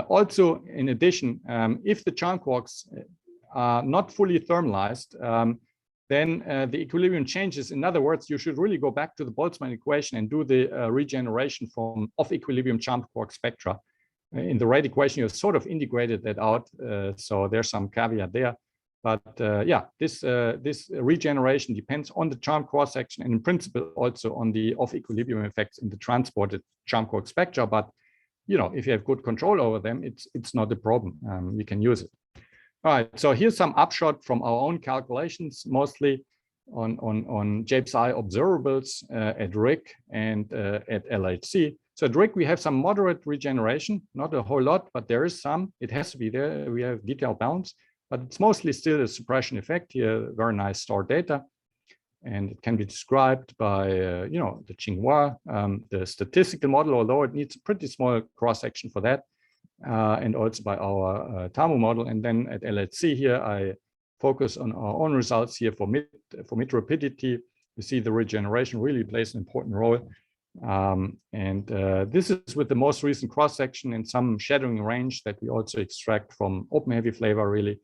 Also, in addition, if the charm quarks are not fully thermalized, then the equilibrium changes. In other words, you should really go back to the Boltzmann equation and do the regeneration from off-equilibrium charm quark spectra. In the right equation, you sort of integrated that out, so there's some caveat there. But yeah, this regeneration depends on the charm cross section, and in principle also on the off-equilibrium effects in the transported charm quark spectra. But you know, if you have good control over them, it's not a problem. You can use it. All right, so here's some upshot from our own calculations, mostly on J-psi observables at RHIC and at LHC. So at RHIC, we have some moderate regeneration, not a whole lot, but there is some. It has to be there. We have detailed bounds, but it's mostly still a suppression effect here. Very nice stored data. And it can be described by, you know, the Tsinghua, the statistical model, although it needs a pretty small cross-section for that, and also by our TAMU model. And then at LHC here, I focus on our own results here for mid rapidity. You see the regeneration really plays an important role. This is with the most recent cross-section and some shadowing range that we also extract from open heavy flavor, really.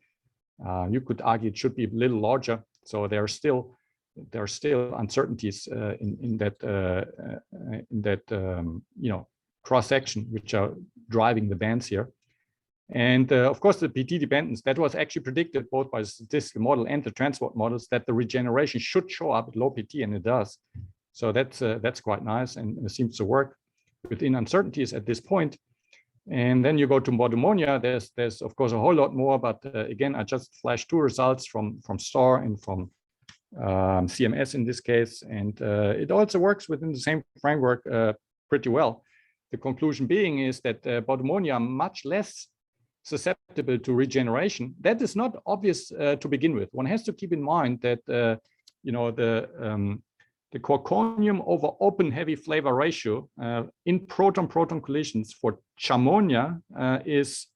You could argue it should be a little larger. So there are still uncertainties in that you know, cross section, which are driving the bands here. And of course, the PT dependence that was actually predicted both by the statistical model and the transport models, that the regeneration should show up at low PT, and it does. So that's quite nice, and it seems to work within uncertainties at this point. And then you go to Bodemonia. There's of course a whole lot more, but again, I just flashed two results from STAR and from CMS in this case, and it also works within the same framework pretty well. The conclusion being is that Bodemonia are much less susceptible to regeneration. That is not obvious to begin with. One has to keep in mind that you know, the quarkonium over open heavy flavor ratio in proton-proton collisions for Chamonia is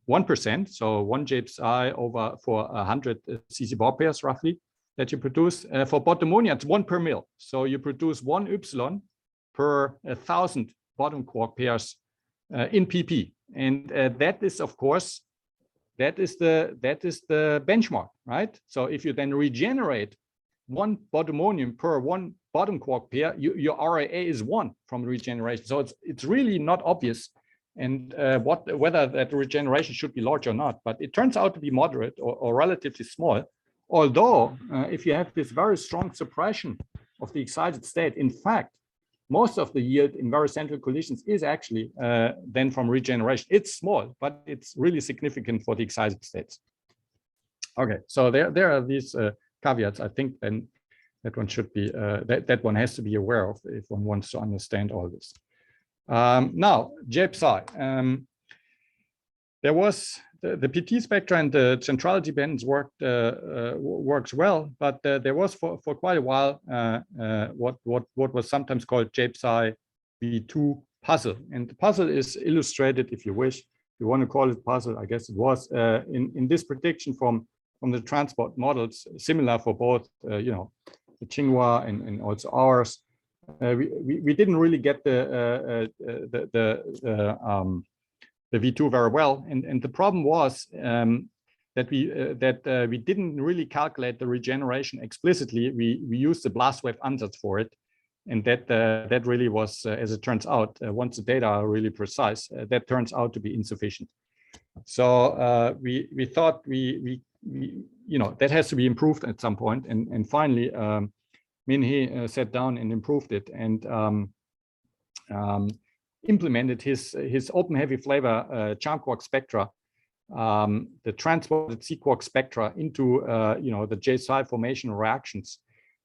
1%, so 1 J-psi over for 100 CC-bar pairs roughly that you produce. For Bodemonia, it's 1 per mil. So you produce 1 epsilon per 1,000 bottom quark pairs in pp. And that is, of course, that is the benchmark, right? So if you then regenerate 1 Bodemonium per 1 bottom quark pair, your RAA is 1 from regeneration. So it's really not obvious, and whether that regeneration should be large or not. But it turns out to be moderate or relatively small. Although, if you have this very strong suppression of the excited state, in fact, most of the yield in very central collisions is actually then from regeneration. It's small, but it's really significant for the excited states. Okay, so there are these caveats. I think then that one should be that one has to be aware of if one wants to understand all this. Now, J-psi. There was the PT spectra and the centrality bands works well, but there was for quite a while what was sometimes called J-psi V2 puzzle, and the puzzle is illustrated, if you wish, you want to call it puzzle, I guess it was in this prediction from the transport models, similar for both you know, the Tsinghua and also ours. We didn't really get the V2 very well, and the problem was that we didn't really calculate the regeneration explicitly. We used the blast wave ansatz for it, And that really was, as it turns out, once the data are really precise, that turns out to be insufficient. So we thought we that has to be improved at some point, and finally Min-hee sat down and improved it, and implemented his open heavy flavor charm quark spectra, the transported C-quark spectra into the J-psi formation reactions.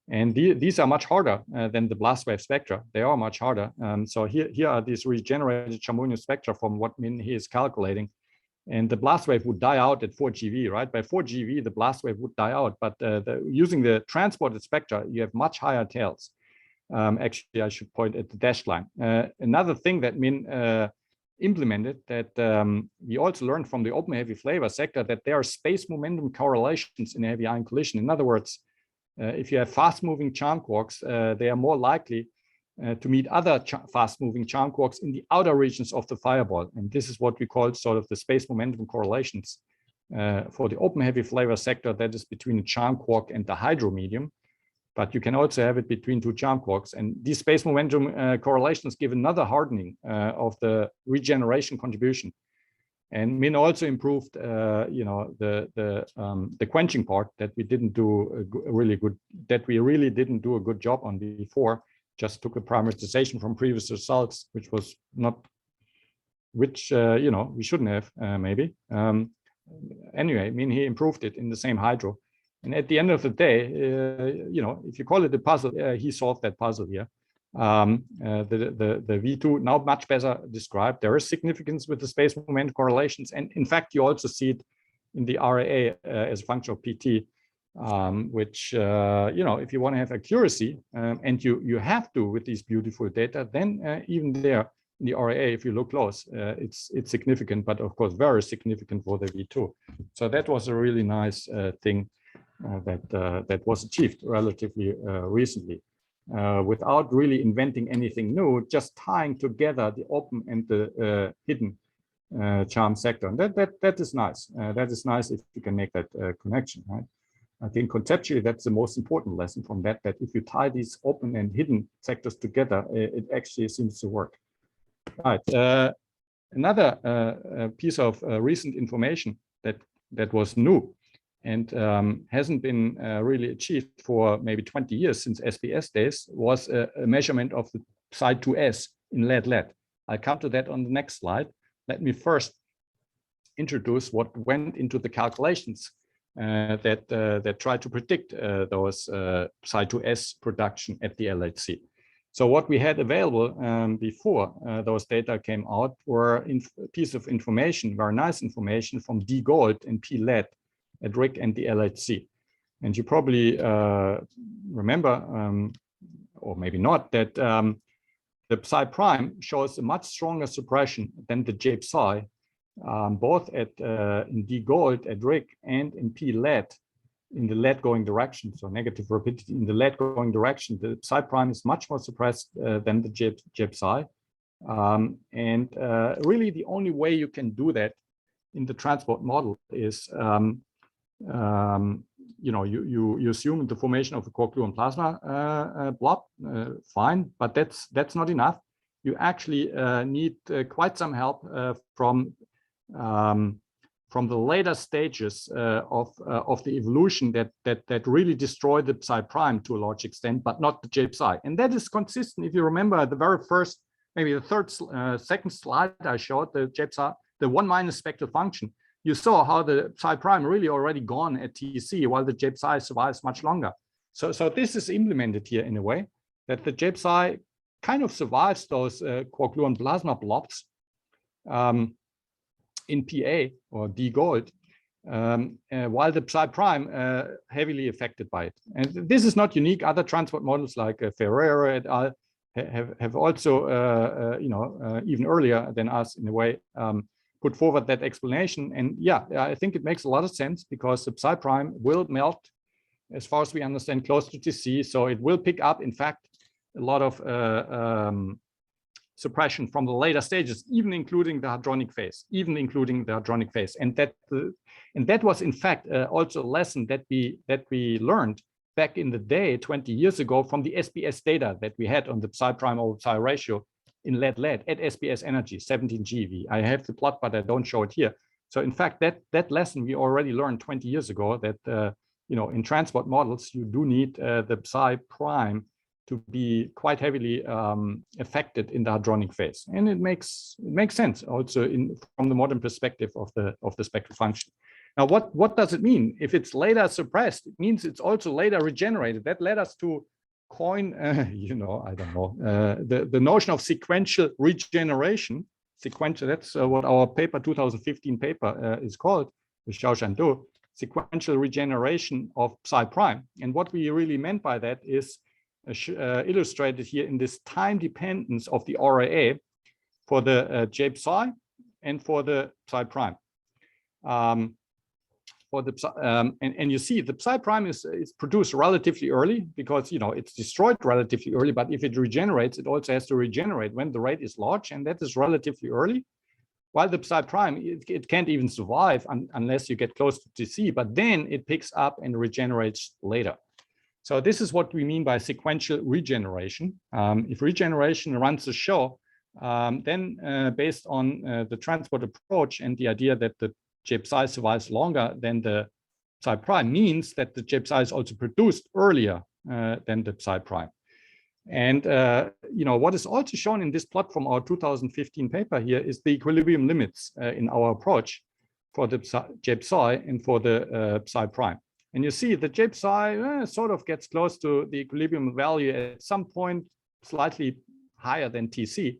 And these are much harder than the blast wave spectra. They are much harder. So here are these regenerated Champonian spectra from what Min-hee is calculating. And the blast wave would die out at 4 GeV, right? By 4 GeV, the blast wave would die out. But using the transported spectra, you have much higher tails. Actually, I should point at the dashed line. Another thing that Min implemented that we also learned from the open heavy flavor sector, that there are space momentum correlations in heavy ion collision. In other words, if you have fast-moving charm quarks, they are more likely to meet other fast-moving charm quarks in the outer regions of the fireball. And this is what we call sort of the space momentum correlations. For the open heavy flavor sector, that is between the charm quark and the hydro medium. But you can also have it between two charm quarks. And these space momentum correlations give another hardening of the regeneration contribution. And Min also improved, the quenching part that we didn't do we really didn't do a good job on before. Just took a parameterization from previous results, which was not, we shouldn't have maybe. Anyway, Min-hee improved it in the same hydro. And at the end of the day, if you call it a puzzle, he solved that puzzle here. The V2 now much better described. There is significance with the space momentum correlations, and in fact, you also see it in the RAA as a function of PT, which if you want to have accuracy, and you have to with these beautiful data, then even there in the RAA, if you look close, it's significant, but of course very significant for the V2. So that was a really nice thing that was achieved relatively recently. Without really inventing anything new, just tying together the open and the hidden charm sector. And that is nice. That is nice if you can make that connection, right? I think conceptually that's the most important lesson from that if you tie these open and hidden sectors together, it actually seems to work. Right. Another piece of recent information that was new and hasn't been really achieved for maybe 20 years since SBS days was a measurement of the psi 2s in lead. I'll come to that on the next slide. Let me first introduce what went into the calculations that try to predict those psi 2s production at the LHC. So what we had available before those data came out were a piece of information, very nice information from D Gold and P Lead at RHIC and the LHC. And you probably remember, or maybe not, that the psi prime shows a much stronger suppression than the J psi, both in D Gold at RHIC and in P Lead in the lead going direction, so negative rapidity in the lead going direction. The psi prime is much more suppressed than the J psi. And really the only way you can do that in the transport model is you assume the formation of a quark-gluon plasma blob, fine, but that's not enough. You actually need quite some help from the later stages of the evolution that really destroyed the psi prime to a large extent, but not the J psi. And that is consistent. If you remember the very first, maybe the second slide I showed, the J psi, the 1- spectral function, you saw how the psi prime really already gone at TC, while the J psi survives much longer. So this is implemented here in a way that the J psi kind of survives those quark-gluon plasma blobs in PA or D Gold, while the psi prime heavily affected by it. And this is not unique. Other transport models like Ferreira et al. Have also, even earlier than us in a way, put forward that explanation. And yeah, I think it makes a lot of sense because the psi prime will melt, as far as we understand, close to TC. So it will pick up, in fact, a lot of suppression from the later stages, even including the hadronic phase, And that was, in fact, also a lesson that we learned back in the day, 20 years ago, from the SBS data that we had on the psi prime over psi ratio in lead at SBS energy, 17 GeV. I have the plot, but I don't show it here. So in fact, that lesson we already learned 20 years ago, that in transport models, you do need the psi prime to be quite heavily affected in the hadronic phase, and it makes sense also from the modern perspective of the spectral function. Now, what does it mean? If it's later suppressed, it means it's also later regenerated. That led us to coin, I don't know, the notion of sequential regeneration. Sequential, that's what our paper 2015 paper is called, with Xiaoshan Du, sequential regeneration of psi prime. And what we really meant by that is illustrated here in this time dependence of the RAA for the J psi and for the psi prime. And you see the psi prime is produced relatively early because it's destroyed relatively early, but if it regenerates, it also has to regenerate when the rate is large, and that is relatively early. While the psi prime, it can't even survive unless you get close to TC, but then it picks up and regenerates later. So this is what we mean by sequential regeneration. If regeneration runs the show, then based on the transport approach and the idea that the J psi survives longer than the psi prime means that the J psi is also produced earlier than the psi prime. And what is also shown in this plot from our 2015 paper here is the equilibrium limits in our approach for the J psi and for the psi prime. And you see the J psi sort of gets close to the equilibrium value at some point, slightly higher than TC.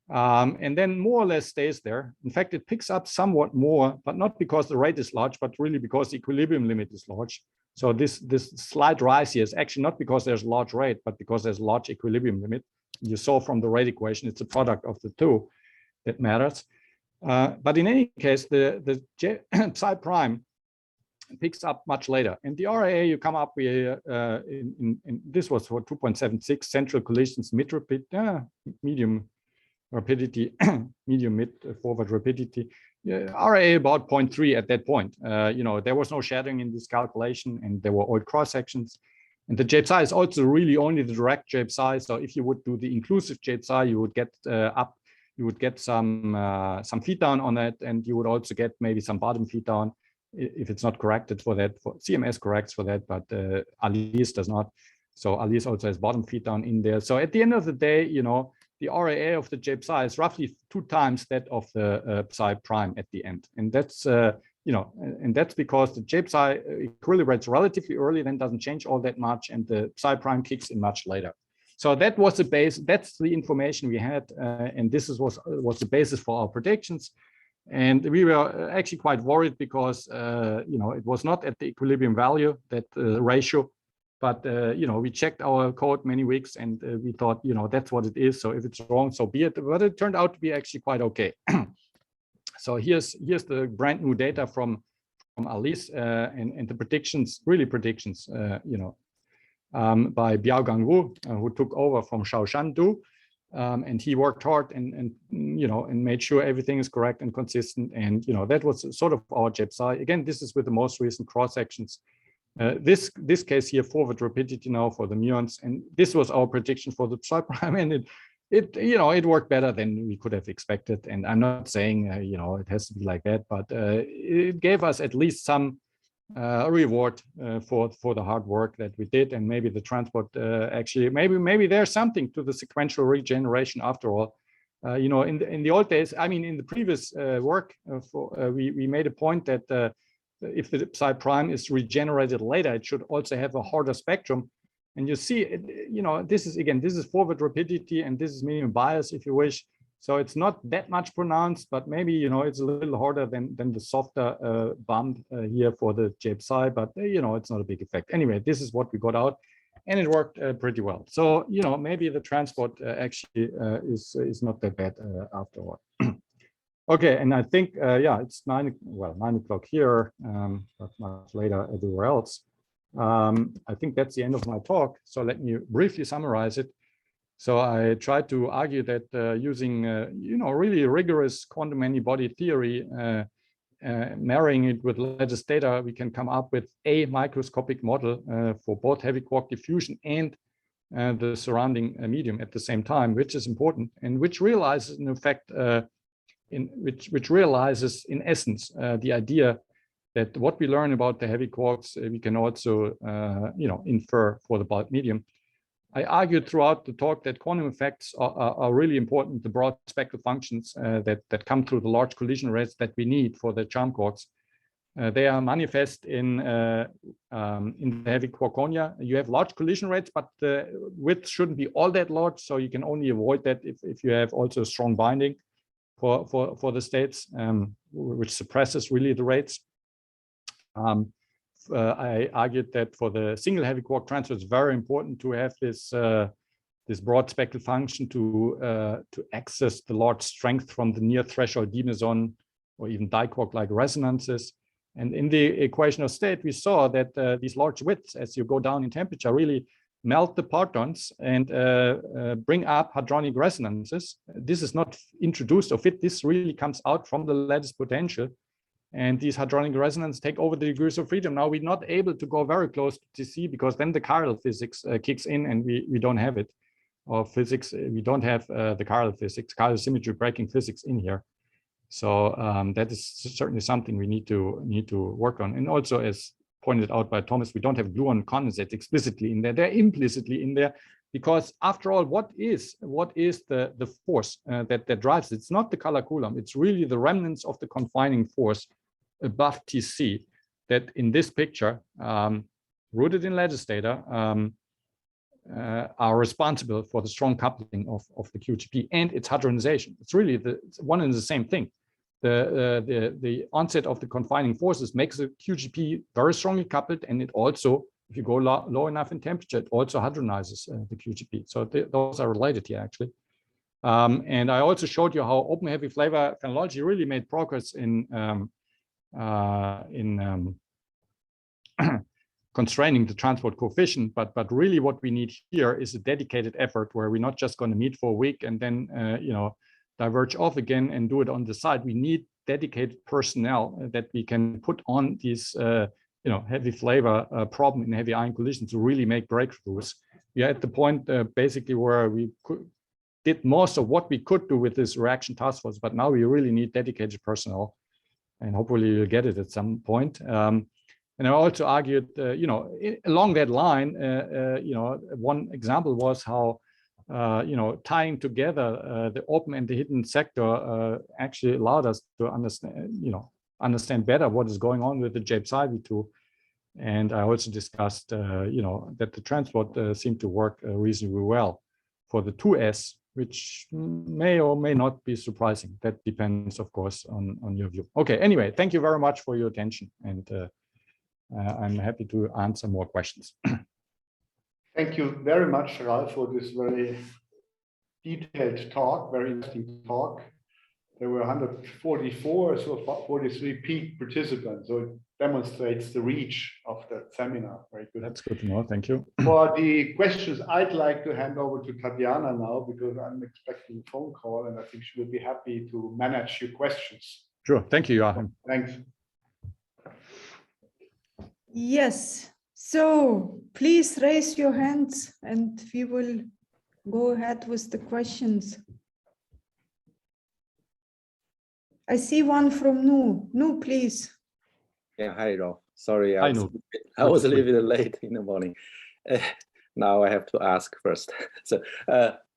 And then more or less stays there. In fact, it picks up somewhat more, but not because the rate is large, but really because the equilibrium limit is large. So this slight rise here is actually not because there's a large rate, but because there's a large equilibrium limit. You saw from the rate equation, it's a product of the two that matters. But in any case, the psi prime picks up much later. And the RAA you come up with, this was for 2.76 central collisions medium rapidity, medium mid forward rapidity, RAA about 0.3 at that point. There was no shadowing in this calculation, and there were all cross sections. And the J psi is also really only the direct J psi. So if you would do the inclusive J psi, you would get some feed down on that, and you would also get maybe some bottom feed down if it's not corrected for that. CMS corrects for that, but ALICE does not. So ALICE also has bottom feed down in there. So at the end of the day, the RAA of the J psi is roughly 2 times that of the psi prime at the end, and that's and that's because the J psi equilibrates relatively early, then doesn't change all that much, and the psi prime kicks in much later. So that was the base. That's the information we had, and this was the basis for our predictions. And we were actually quite worried because it was not at the equilibrium value, that ratio. But we checked our code many weeks, and we thought, that's what it is. So if it's wrong, so be it. But it turned out to be actually quite okay. So here's the brand new data from ALICE and the predictions, really predictions, by Biaogang Wu, who took over from Xiaoshan Du, and he worked hard and made sure everything is correct and consistent. And that was sort of our J psi. Again, this is with the most recent cross sections. This case here, forward rapidity now for the muons, and this was our prediction for the psi prime, and it worked better than we could have expected. And I'm not saying it has to be like that, but it gave us at least some reward for the hard work that we did, and maybe the transport actually maybe there's something to the sequential regeneration after all. In the old days, I mean, in the previous work, we made a point that. If the psi prime is regenerated later, it should also have a harder spectrum. And you see, this is forward rapidity, and this is minimum bias, if you wish. So it's not that much pronounced, but maybe, it's a little harder than the softer bump here for the J psi, but it's not a big effect. Anyway, this is what we got out, and it worked pretty well. So, maybe the transport actually is not that bad after all. Okay, and I think, it's 9 o'clock here, but much later everywhere else. I think that's the end of my talk. So let me briefly summarize it. So I tried to argue that using, really rigorous quantum many-body theory marrying it with lattice data, we can come up with a microscopic model for both heavy quark diffusion and the surrounding medium at the same time, which is important and which realizes, in effect, which realizes in essence the idea that what we learn about the heavy quarks we can also infer for the bulk medium. I argued throughout the talk that quantum effects are really important, the broad spectral functions that come through the large collision rates that we need for the charm quarks. They are manifest in the heavy quarkonia. You have large collision rates, but the width shouldn't be all that large, so you can only avoid that if you have also strong binding for the states, which suppresses really the rates. I argued that for the single heavy quark transfer, it's very important to have this broad spectral function to access the large strength from the near threshold d meson or even diquark-like resonances. And in the equation of state, we saw that these large widths, as you go down in temperature, really melt the partons and bring up hadronic resonances. This is not introduced or fit. This really comes out from the lattice potential. And these hadronic resonances take over the degrees of freedom. Now we're not able to go very close to TC because then the chiral physics kicks in and we don't have it. Or physics, we don't have the chiral physics, chiral symmetry breaking physics in here. So that is certainly something we need to work on. And also, as pointed out by Thomas, we don't have gluon condensates explicitly in there. They're implicitly in there because, after all, what is the force that drives it? It's not the color coulomb. It's really the remnants of the confining force above TC that in this picture, rooted in lattice data, are responsible for the strong coupling of the QGP and its hadronization. It's really it's one and the same thing. The onset of the confining forces makes the QGP very strongly coupled, and it also, if you go low enough in temperature, it also hadronizes the QGP. So those are related here, actually. And I also showed you how open heavy flavor phenology really made progress in constraining the transport coefficient, but really what we need here is a dedicated effort where we're not just going to meet for a week and then diverge off again and do it on the side. We need dedicated personnel that we can put on these heavy flavor problem in heavy ion collisions to really make breakthroughs. We are at the point basically where we did most of what we could do with this reaction task force, but now we really need dedicated personnel, and hopefully you'll get it at some point. And I also argued, along that line, one example was how, tying together the open and the hidden sector actually allowed us to understand better what is going on with the JPSI-V2. And I also discussed, that the transport seemed to work reasonably well for the 2S, which may or may not be surprising. That depends, of course, on your view. Okay, anyway, thank you very much for your attention. And I'm happy to answer more questions. Thank you very much, Ralf, for this very detailed talk, very interesting talk. There were 144, so 43 peak participants. So it demonstrates the reach of the seminar. Very good. That's good to know. Thank you. For the questions, I'd like to hand over to Tatiana now because I'm expecting a phone call and I think she will be happy to manage your questions. Sure. Thank you, Joachim. Thanks. Yes. So please raise your hands and we will go ahead with the questions. I see one from Nu. Nu, please. Yeah, hi, Rolf. Sorry, I was a little bit late in the morning. Now I have to ask first. So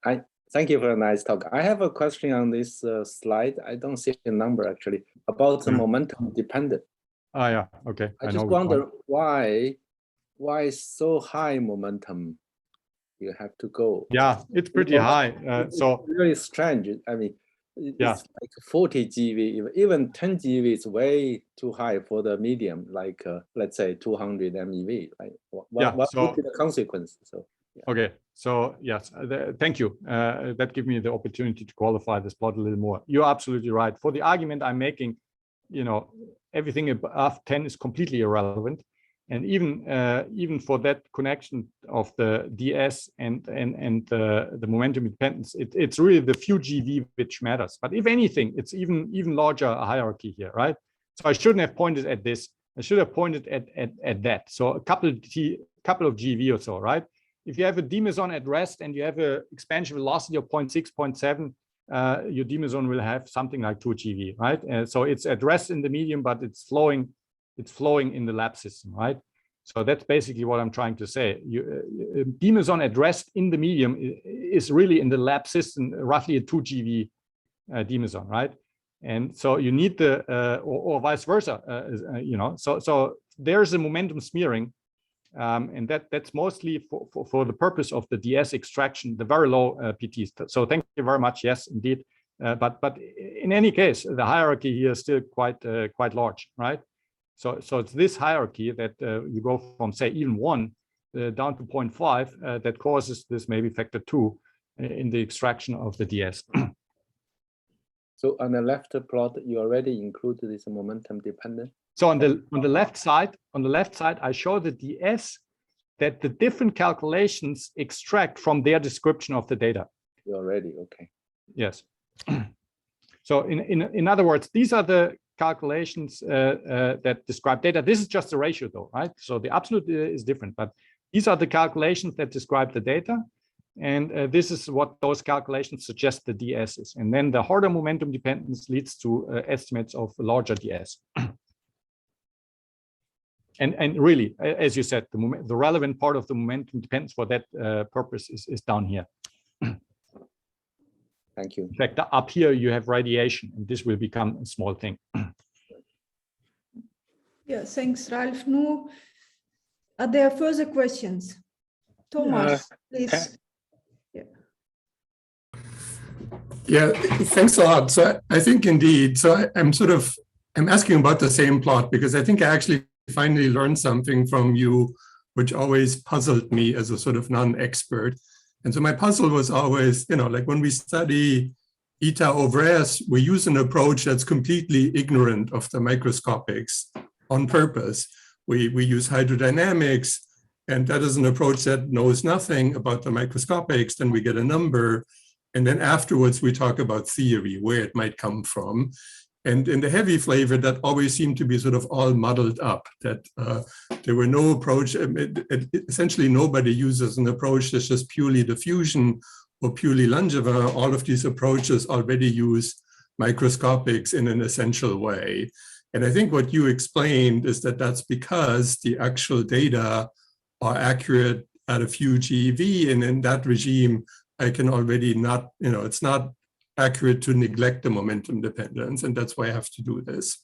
I thank you for a nice talk. I have a question on this slide. I don't see a number actually about the momentum dependent. Ah, yeah. Okay. I just wonder why so high momentum you have to go. Yeah, it's pretty high. So it's really strange. I mean, it's like 40 GeV, even 10 GeV is way too high for the medium, like let's say 200 MeV. Like, what would be the consequence? So okay, so yes, thank you. That gives me the opportunity to qualify this plot a little more. You're absolutely right. For the argument I'm making, everything above 10 is completely irrelevant. And even for that connection of the ds and the momentum dependence, it's really the few GeV which matters. But if anything, it's even larger hierarchy here, right? So I shouldn't have pointed at this. I should have pointed at that. So a couple of GeV or so, right? If you have a d meson at rest and you have an expansion velocity of 0.6, 0.7, your d meson will have something like 2 GeV, right? So it's at rest in the medium, but it's flowing in the lab system, right? So that's basically what I'm trying to say. D meson at rest in the medium is really in the lab system roughly a 2 GeV d meson, right? And so you need the or vice versa, So there's a momentum smearing, and that's mostly for the purpose of the DS extraction, the very low PTs. So thank you very much. Yes, indeed. But in any case, the hierarchy here is still quite large, right? So it's this hierarchy that you go from, say, even 1 down to 0.5 that causes this maybe factor 2 in the extraction of the DS. So on the left plot, you already include this momentum dependent. So on the left side, I show the DS that the different calculations extract from their description of the data. You already, okay. Yes. So in other words, these are the calculations that describe data. This is just a ratio though, right? So the absolute is different, but these are the calculations that describe the data. And this is what those calculations suggest the DS is. And then the harder momentum dependence leads to estimates of larger DS. And really, as you said, the relevant part of the momentum dependence for that purpose is down here. Thank you. In fact, up here you have radiation, and this will become a small thing. Yeah, thanks, Ralf. No, are there further questions? Thomas, please. Yeah, thanks a lot. So I think indeed, so I'm asking about the same plot because I think I actually finally learned something from you, which always puzzled me as a sort of non-expert. And so my puzzle was always, like when we study eta over S, we use an approach that's completely ignorant of the microscopics on purpose. We use hydrodynamics, and that is an approach that knows nothing about the microscopics. Then we get a number. And then afterwards, we talk about theory, where it might come from. And in the heavy flavor, that always seemed to be sort of all muddled up, that there were no approach. Essentially, nobody uses an approach that's just purely diffusion or purely Langevin. All of these approaches already use microscopics in an essential way. And I think what you explained is that that's because the actual data are accurate at a few GeV, and in that regime, I can already not, it's not accurate to neglect the momentum dependence, and that's why I have to do this.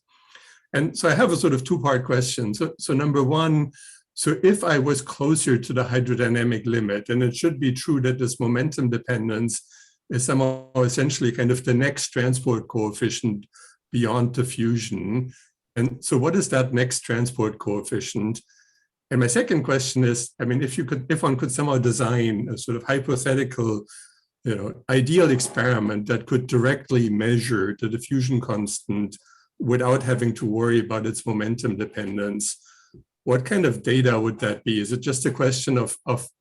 And so I have a sort of two-part question. So number one, so if I was closer to the hydrodynamic limit, and it should be true that this momentum dependence is somehow essentially kind of the next transport coefficient beyond diffusion. And so what is that next transport coefficient? And my second question is, I mean, if one could somehow design a sort of hypothetical, ideal experiment that could directly measure the diffusion constant without having to worry about its momentum dependence, what kind of data would that be? Is it just a question of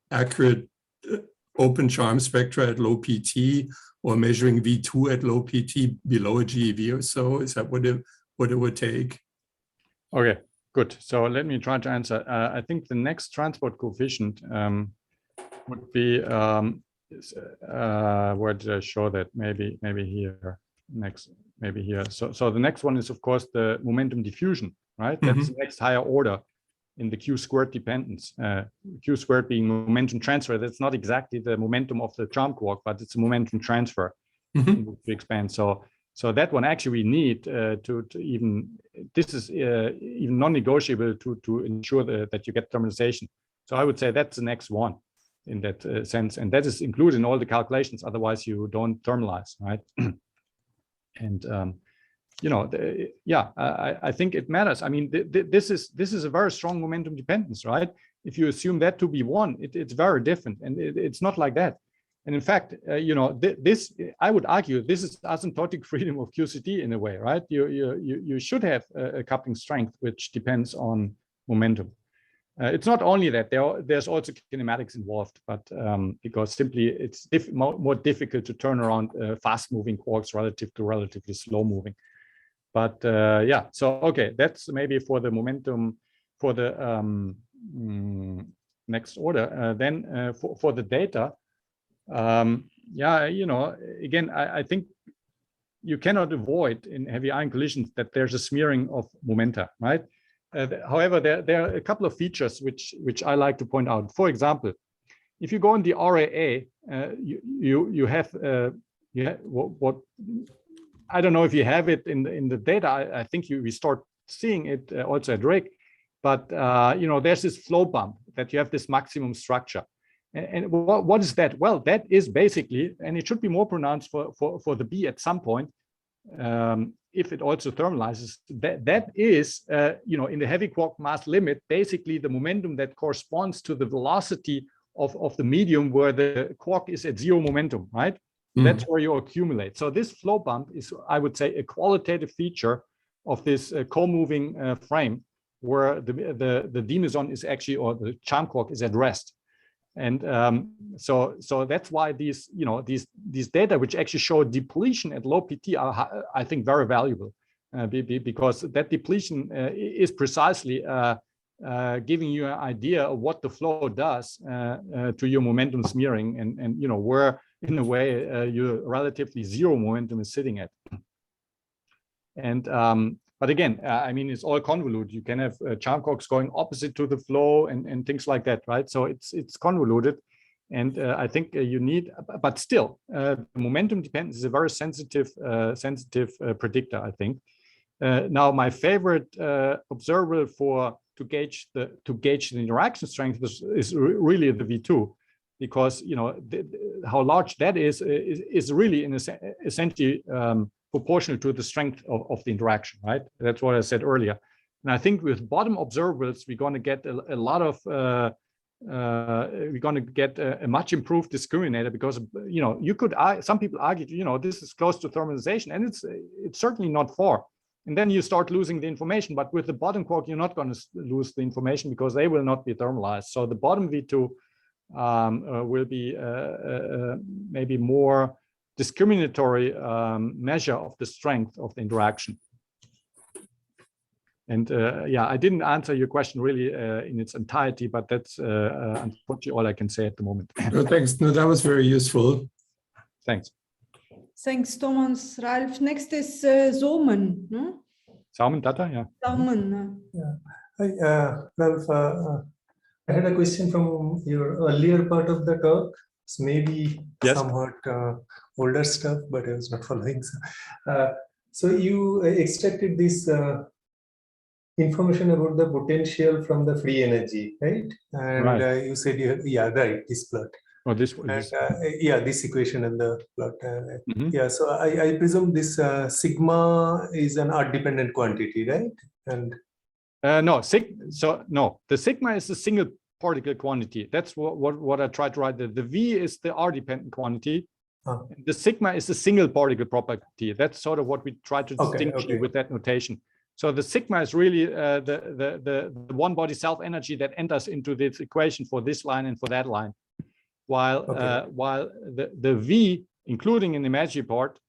accurate open charm spectra at low PT, or measuring V2 at low PT below a GeV or so? Is that what it would take? Okay. Good. So let me try to answer. I think the next transport coefficient would be, where did I show that? Maybe here, next, maybe here. So the next one is, of course, the momentum diffusion, right? Mm-hmm. That's the next higher order in the Q squared dependence. Q squared being momentum transfer. That's not exactly the momentum of the charm quark, but it's a momentum transfer to expand. So that one actually we need to even, this is even non-negotiable to ensure that you get thermalization. So I would say that's the next one in that sense. And that is included in all the calculations. Otherwise you don't thermalize, right? And, I think it matters. I mean, this is a very strong momentum dependence, right? If you assume that to be 1, it's very different. And it's not like that. And in fact, this I would argue this is asymptotic freedom of QCD in a way, right? You should have a coupling strength which depends on momentum. It's not only that, there's also kinematics involved, but because simply it's more difficult to turn around fast-moving quarks relative to relatively slow-moving. But yeah, so okay, that's maybe for the momentum for the next order. Then for the data, yeah, you know, again, I think you cannot avoid in heavy ion collisions that there's a smearing of momenta, right? However, there are a couple of features which I like to point out. For example, if you go in the RAA, you have what I don't know if you have it in the data. I think we start seeing it also at RHIC, but you know, there's this flow bump that you have this maximum structure. And what is that? Well, that is basically, and it should be more pronounced for the B at some point, if it also thermalizes, that is, you know, in the heavy quark mass limit, basically the momentum that corresponds to the velocity of the medium where the quark is at zero momentum, right? That's where you accumulate. So this flow bump is, I would say, a qualitative feature of this co-moving frame where the D meson is actually, or the charm quark is at rest. And so that's why these, you know, these data which actually show depletion at low PT are, I think, very valuable because that depletion is precisely giving you an idea of what the flow does to your momentum smearing and you know, where in a way your relatively zero momentum is sitting at. And but again, I mean, it's all convoluted. You can have charm quarks going opposite to the flow and things like that, right? So it's convoluted, and I think you need, but still, momentum dependence is a very sensitive predictor, I think. Now, my favorite observable to gauge the interaction strength is really the V2, because you know how large that is really essentially proportional to the strength of the interaction, right? That's what I said earlier. And I think with bottom observables, we're going to get a lot of, we're going to get a much improved discriminator because, you know, you could, some people argue, you know, this is close to thermalization, and it's certainly not far. And then you start losing the information, but with the bottom quark, you're not going to lose the information because they will not be thermalized. So the bottom V2 will be maybe more discriminatory measure of the strength of the interaction. And yeah, I didn't answer your question really in its entirety, but that's unfortunately all I can say at the moment. No, thanks. No, that was very useful. Thanks. Thanks, Thomas. Ralf. Next is Zoman. No? Salman Tata, yeah. Salman. Yeah. Hi, Ralf. I had a question from your earlier part of the talk. It's maybe somewhat older stuff, but I was not following. So you extracted this information about the potential from the free energy, right? And right. You said, right, this plot. Oh, this. Yeah, this equation and the plot. Yeah, so I presume this sigma is an art-dependent quantity, right? And no, the sigma is a single particle quantity. That's what I tried to write. The V is the R-dependent quantity. The sigma is the single particle property. That's sort of what we try to distinguish with that notation. So the sigma is really the one body self energy that enters into this equation for this line and for that line. While the V, including an imaginary part,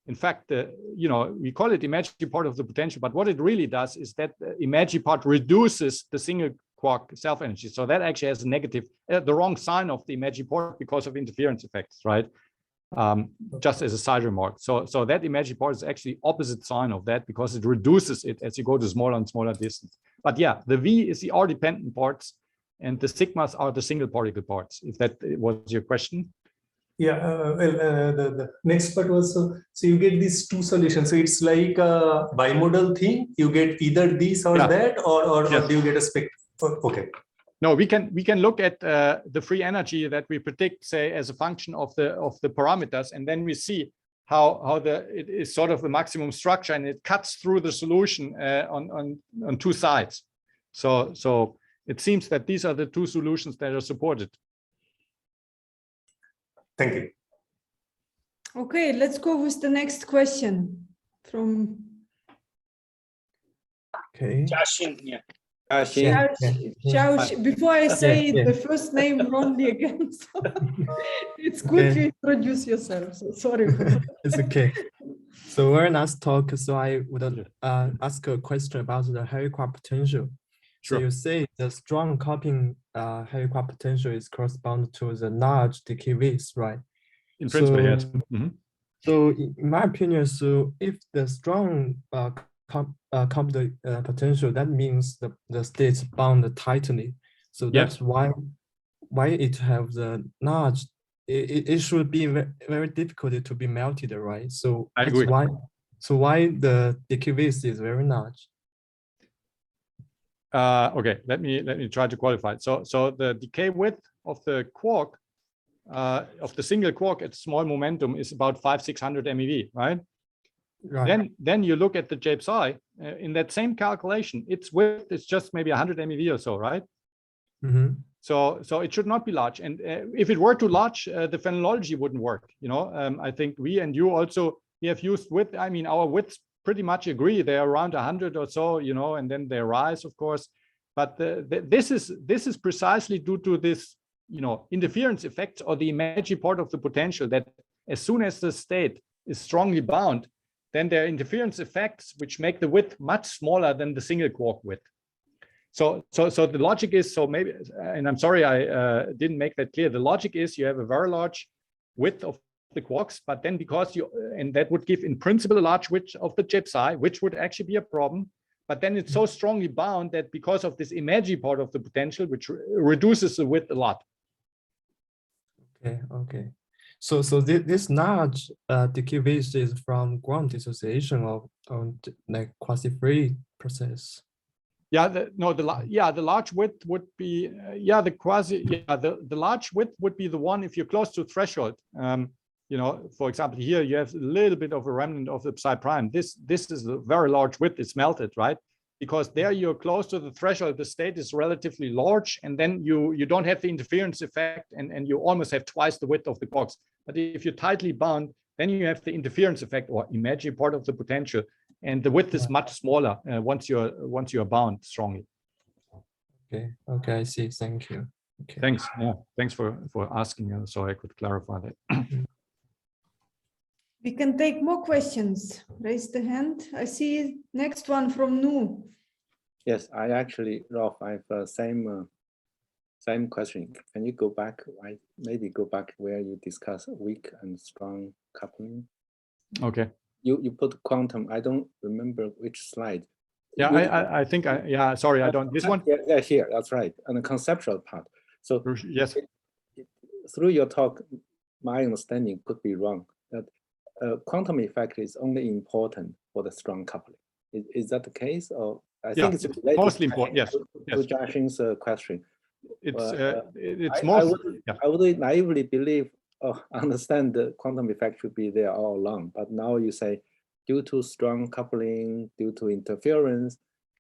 in fact, you know, we call it imaginary part of the potential, but what it really does is that the imaginary part reduces the single quark self energy. So that actually has a negative, the wrong sign of the imaginary part because of interference effects, right? Just as a side remark. So that imaginary part is actually opposite sign of that because it reduces it as you go to smaller and smaller distance. But yeah, the V is the R-dependent parts, and the sigmas are the single particle parts, if that was your question. Yeah, the next part was, so you get these two solutions. So it's like a bimodal thing. You get either this or that, or do you get a spectrum? Okay. No, we can look at the free energy that we predict, say, as a function of the parameters, and then we see how it is sort of the maximum structure, and it cuts through the solution on two sides. So it seems that these are the two solutions that are supported. Thank you. Okay, let's go with the next question from. Okay. Before I say the first name wrongly again, so it's good to introduce yourself. So sorry. It's okay. So very nice talk. So I would ask a question about the heavy-quark potential. So you say the strong coupling heavy-quark potential is corresponding to the large decay width, right? In principle, yes. So in my opinion, so if the strong coupling potential, that means the states bound tightly. So that's why it have the large. It should be very difficult to be melted, right? So I that's agree. why. So why the decay width is very large? Okay, let me try to qualify. So the decay width of the quark, of the single quark at small momentum is about 500-600 MeV, right? Right. Then you look at the J psi in that same calculation. Its width is just maybe 100 MeV or so, right? Mm-hmm. So it should not be large. And if it were too large, the phenomenology wouldn't work. I think we and you also, we have used width. I mean, our widths pretty much agree. They're around 100 or so, and then they rise, of course. But this is precisely due to this, interference effects or the imaginary part of the potential, that as soon as the state is strongly bound, then there are interference effects which make the width much smaller than the single quark width. So the logic is, so maybe, and I'm sorry I didn't make that clear. The logic is you have a very large width of the quarks, but then and that would give in principle a large width of the J psi, which would actually be a problem. But then it's so strongly bound that because of this imaginary part of the potential, which reduces the width a lot. Okay. So this large decay width is from ground dissociation of like quasi-free process. The large width would be the large width would be the one if you're close to threshold. For example, here you have a little bit of a remnant of the psi prime. This is a very large width. It's melted, right? Because there you're close to the threshold. The state is relatively large, and then you don't have the interference effect, and you almost have twice the width of the quarks. But if you're tightly bound, then you have the interference effect or imaginary part of the potential, and the width is much smaller once you're bound strongly. Okay, I see. Thank you. Okay. Thanks. Yeah, thanks for asking, so I could clarify that. We can take more questions. Raise the hand. I see next one from Nu. Yes, I actually, Ralf, I have same question. Can you go back? Maybe go back where you discuss weak and strong coupling. Okay. You put quantum. I don't remember which slide. Yeah, I think sorry, I don't. This one. Yeah, here. That's right. And the conceptual part. So yes. Through your talk, my understanding could be wrong. That quantum effect is only important for the strong coupling. Is that the case? Or I think it's mostly important. Yes. To Jashin's question. It's mostly. I would naively believe, understand the quantum effect should be there all along. But now you say, due to strong coupling, due to interference,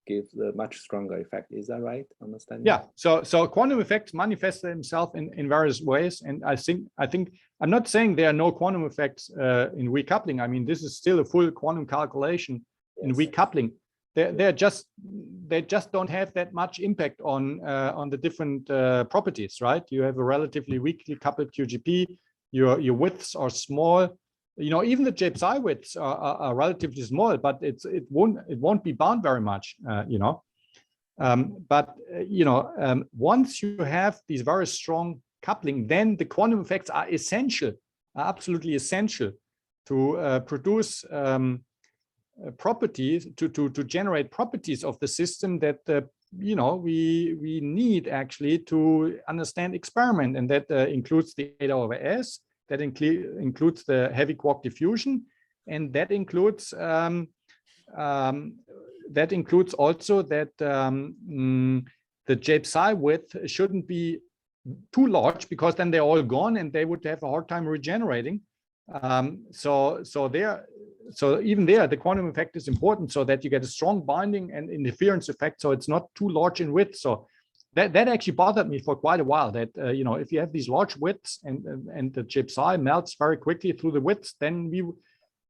gives a much stronger effect. Is that right? Understand? Yeah. So quantum effects manifest themselves in various ways, and I think I'm not saying there are no quantum effects in recoupling. I mean, this is still a full quantum calculation in recoupling. They just don't have that much impact on the different properties, right? You have a relatively weakly coupled QGP. Your widths are small. Even the J psi widths are relatively small, but it won't be bound very much. Once you have these very strong coupling, then the quantum effects are essential, are absolutely essential to produce properties, to generate properties of the system that we need actually to understand experiment, and that includes the eta/S. That includes the heavy quark diffusion, and that includes also that the J psi width shouldn't be too large, because then they're all gone and they would have a hard time regenerating. So even there, the quantum effect is important, so that you get a strong binding and interference effect, so it's not too large in width. So that actually bothered me for quite a while, that if you have these large widths and the J psi melts very quickly through the widths, then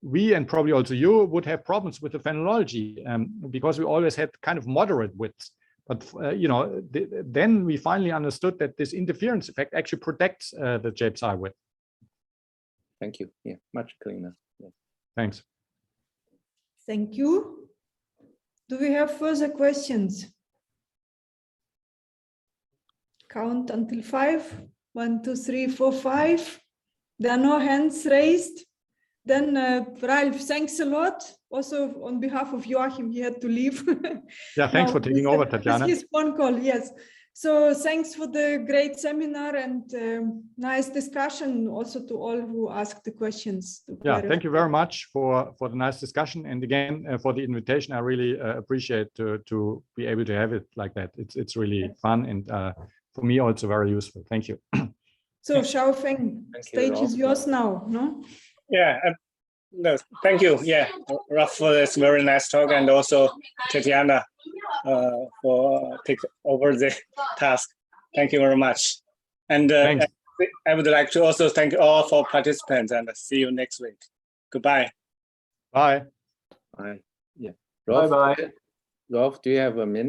we and probably also you would have problems with the phenomenology, because we always had kind of moderate widths. But then we finally understood that this interference effect actually protects the J psi width. Thank you. Yeah, much cleaner. Yeah. Thanks. Thank you. Do we have further questions? Count until 5. 1, 2, 3, 4, 5. There are no hands raised. Then Ralf, thanks a lot. Also on behalf of Joachim, he had to leave. Yeah, thanks for taking over, With Tatjana. his phone call, yes. So thanks for the great seminar and nice discussion, also to all who asked the questions. Yeah, thank you very much for the nice discussion, and again for the invitation. I really appreciate to be able to have it like that. It's really fun and for me also very useful. Thank you. So Xiaofeng, stage is yours now, no? Yeah, no, thank you. Yeah, Ralf for this very nice talk, and also Tatjana for taking over the task. Thank you very much. And I would like to also thank all for participants, and see you next week. Goodbye. Bye. Bye. Yeah. Rolf, Bye-bye. Rolf, do you have a minute?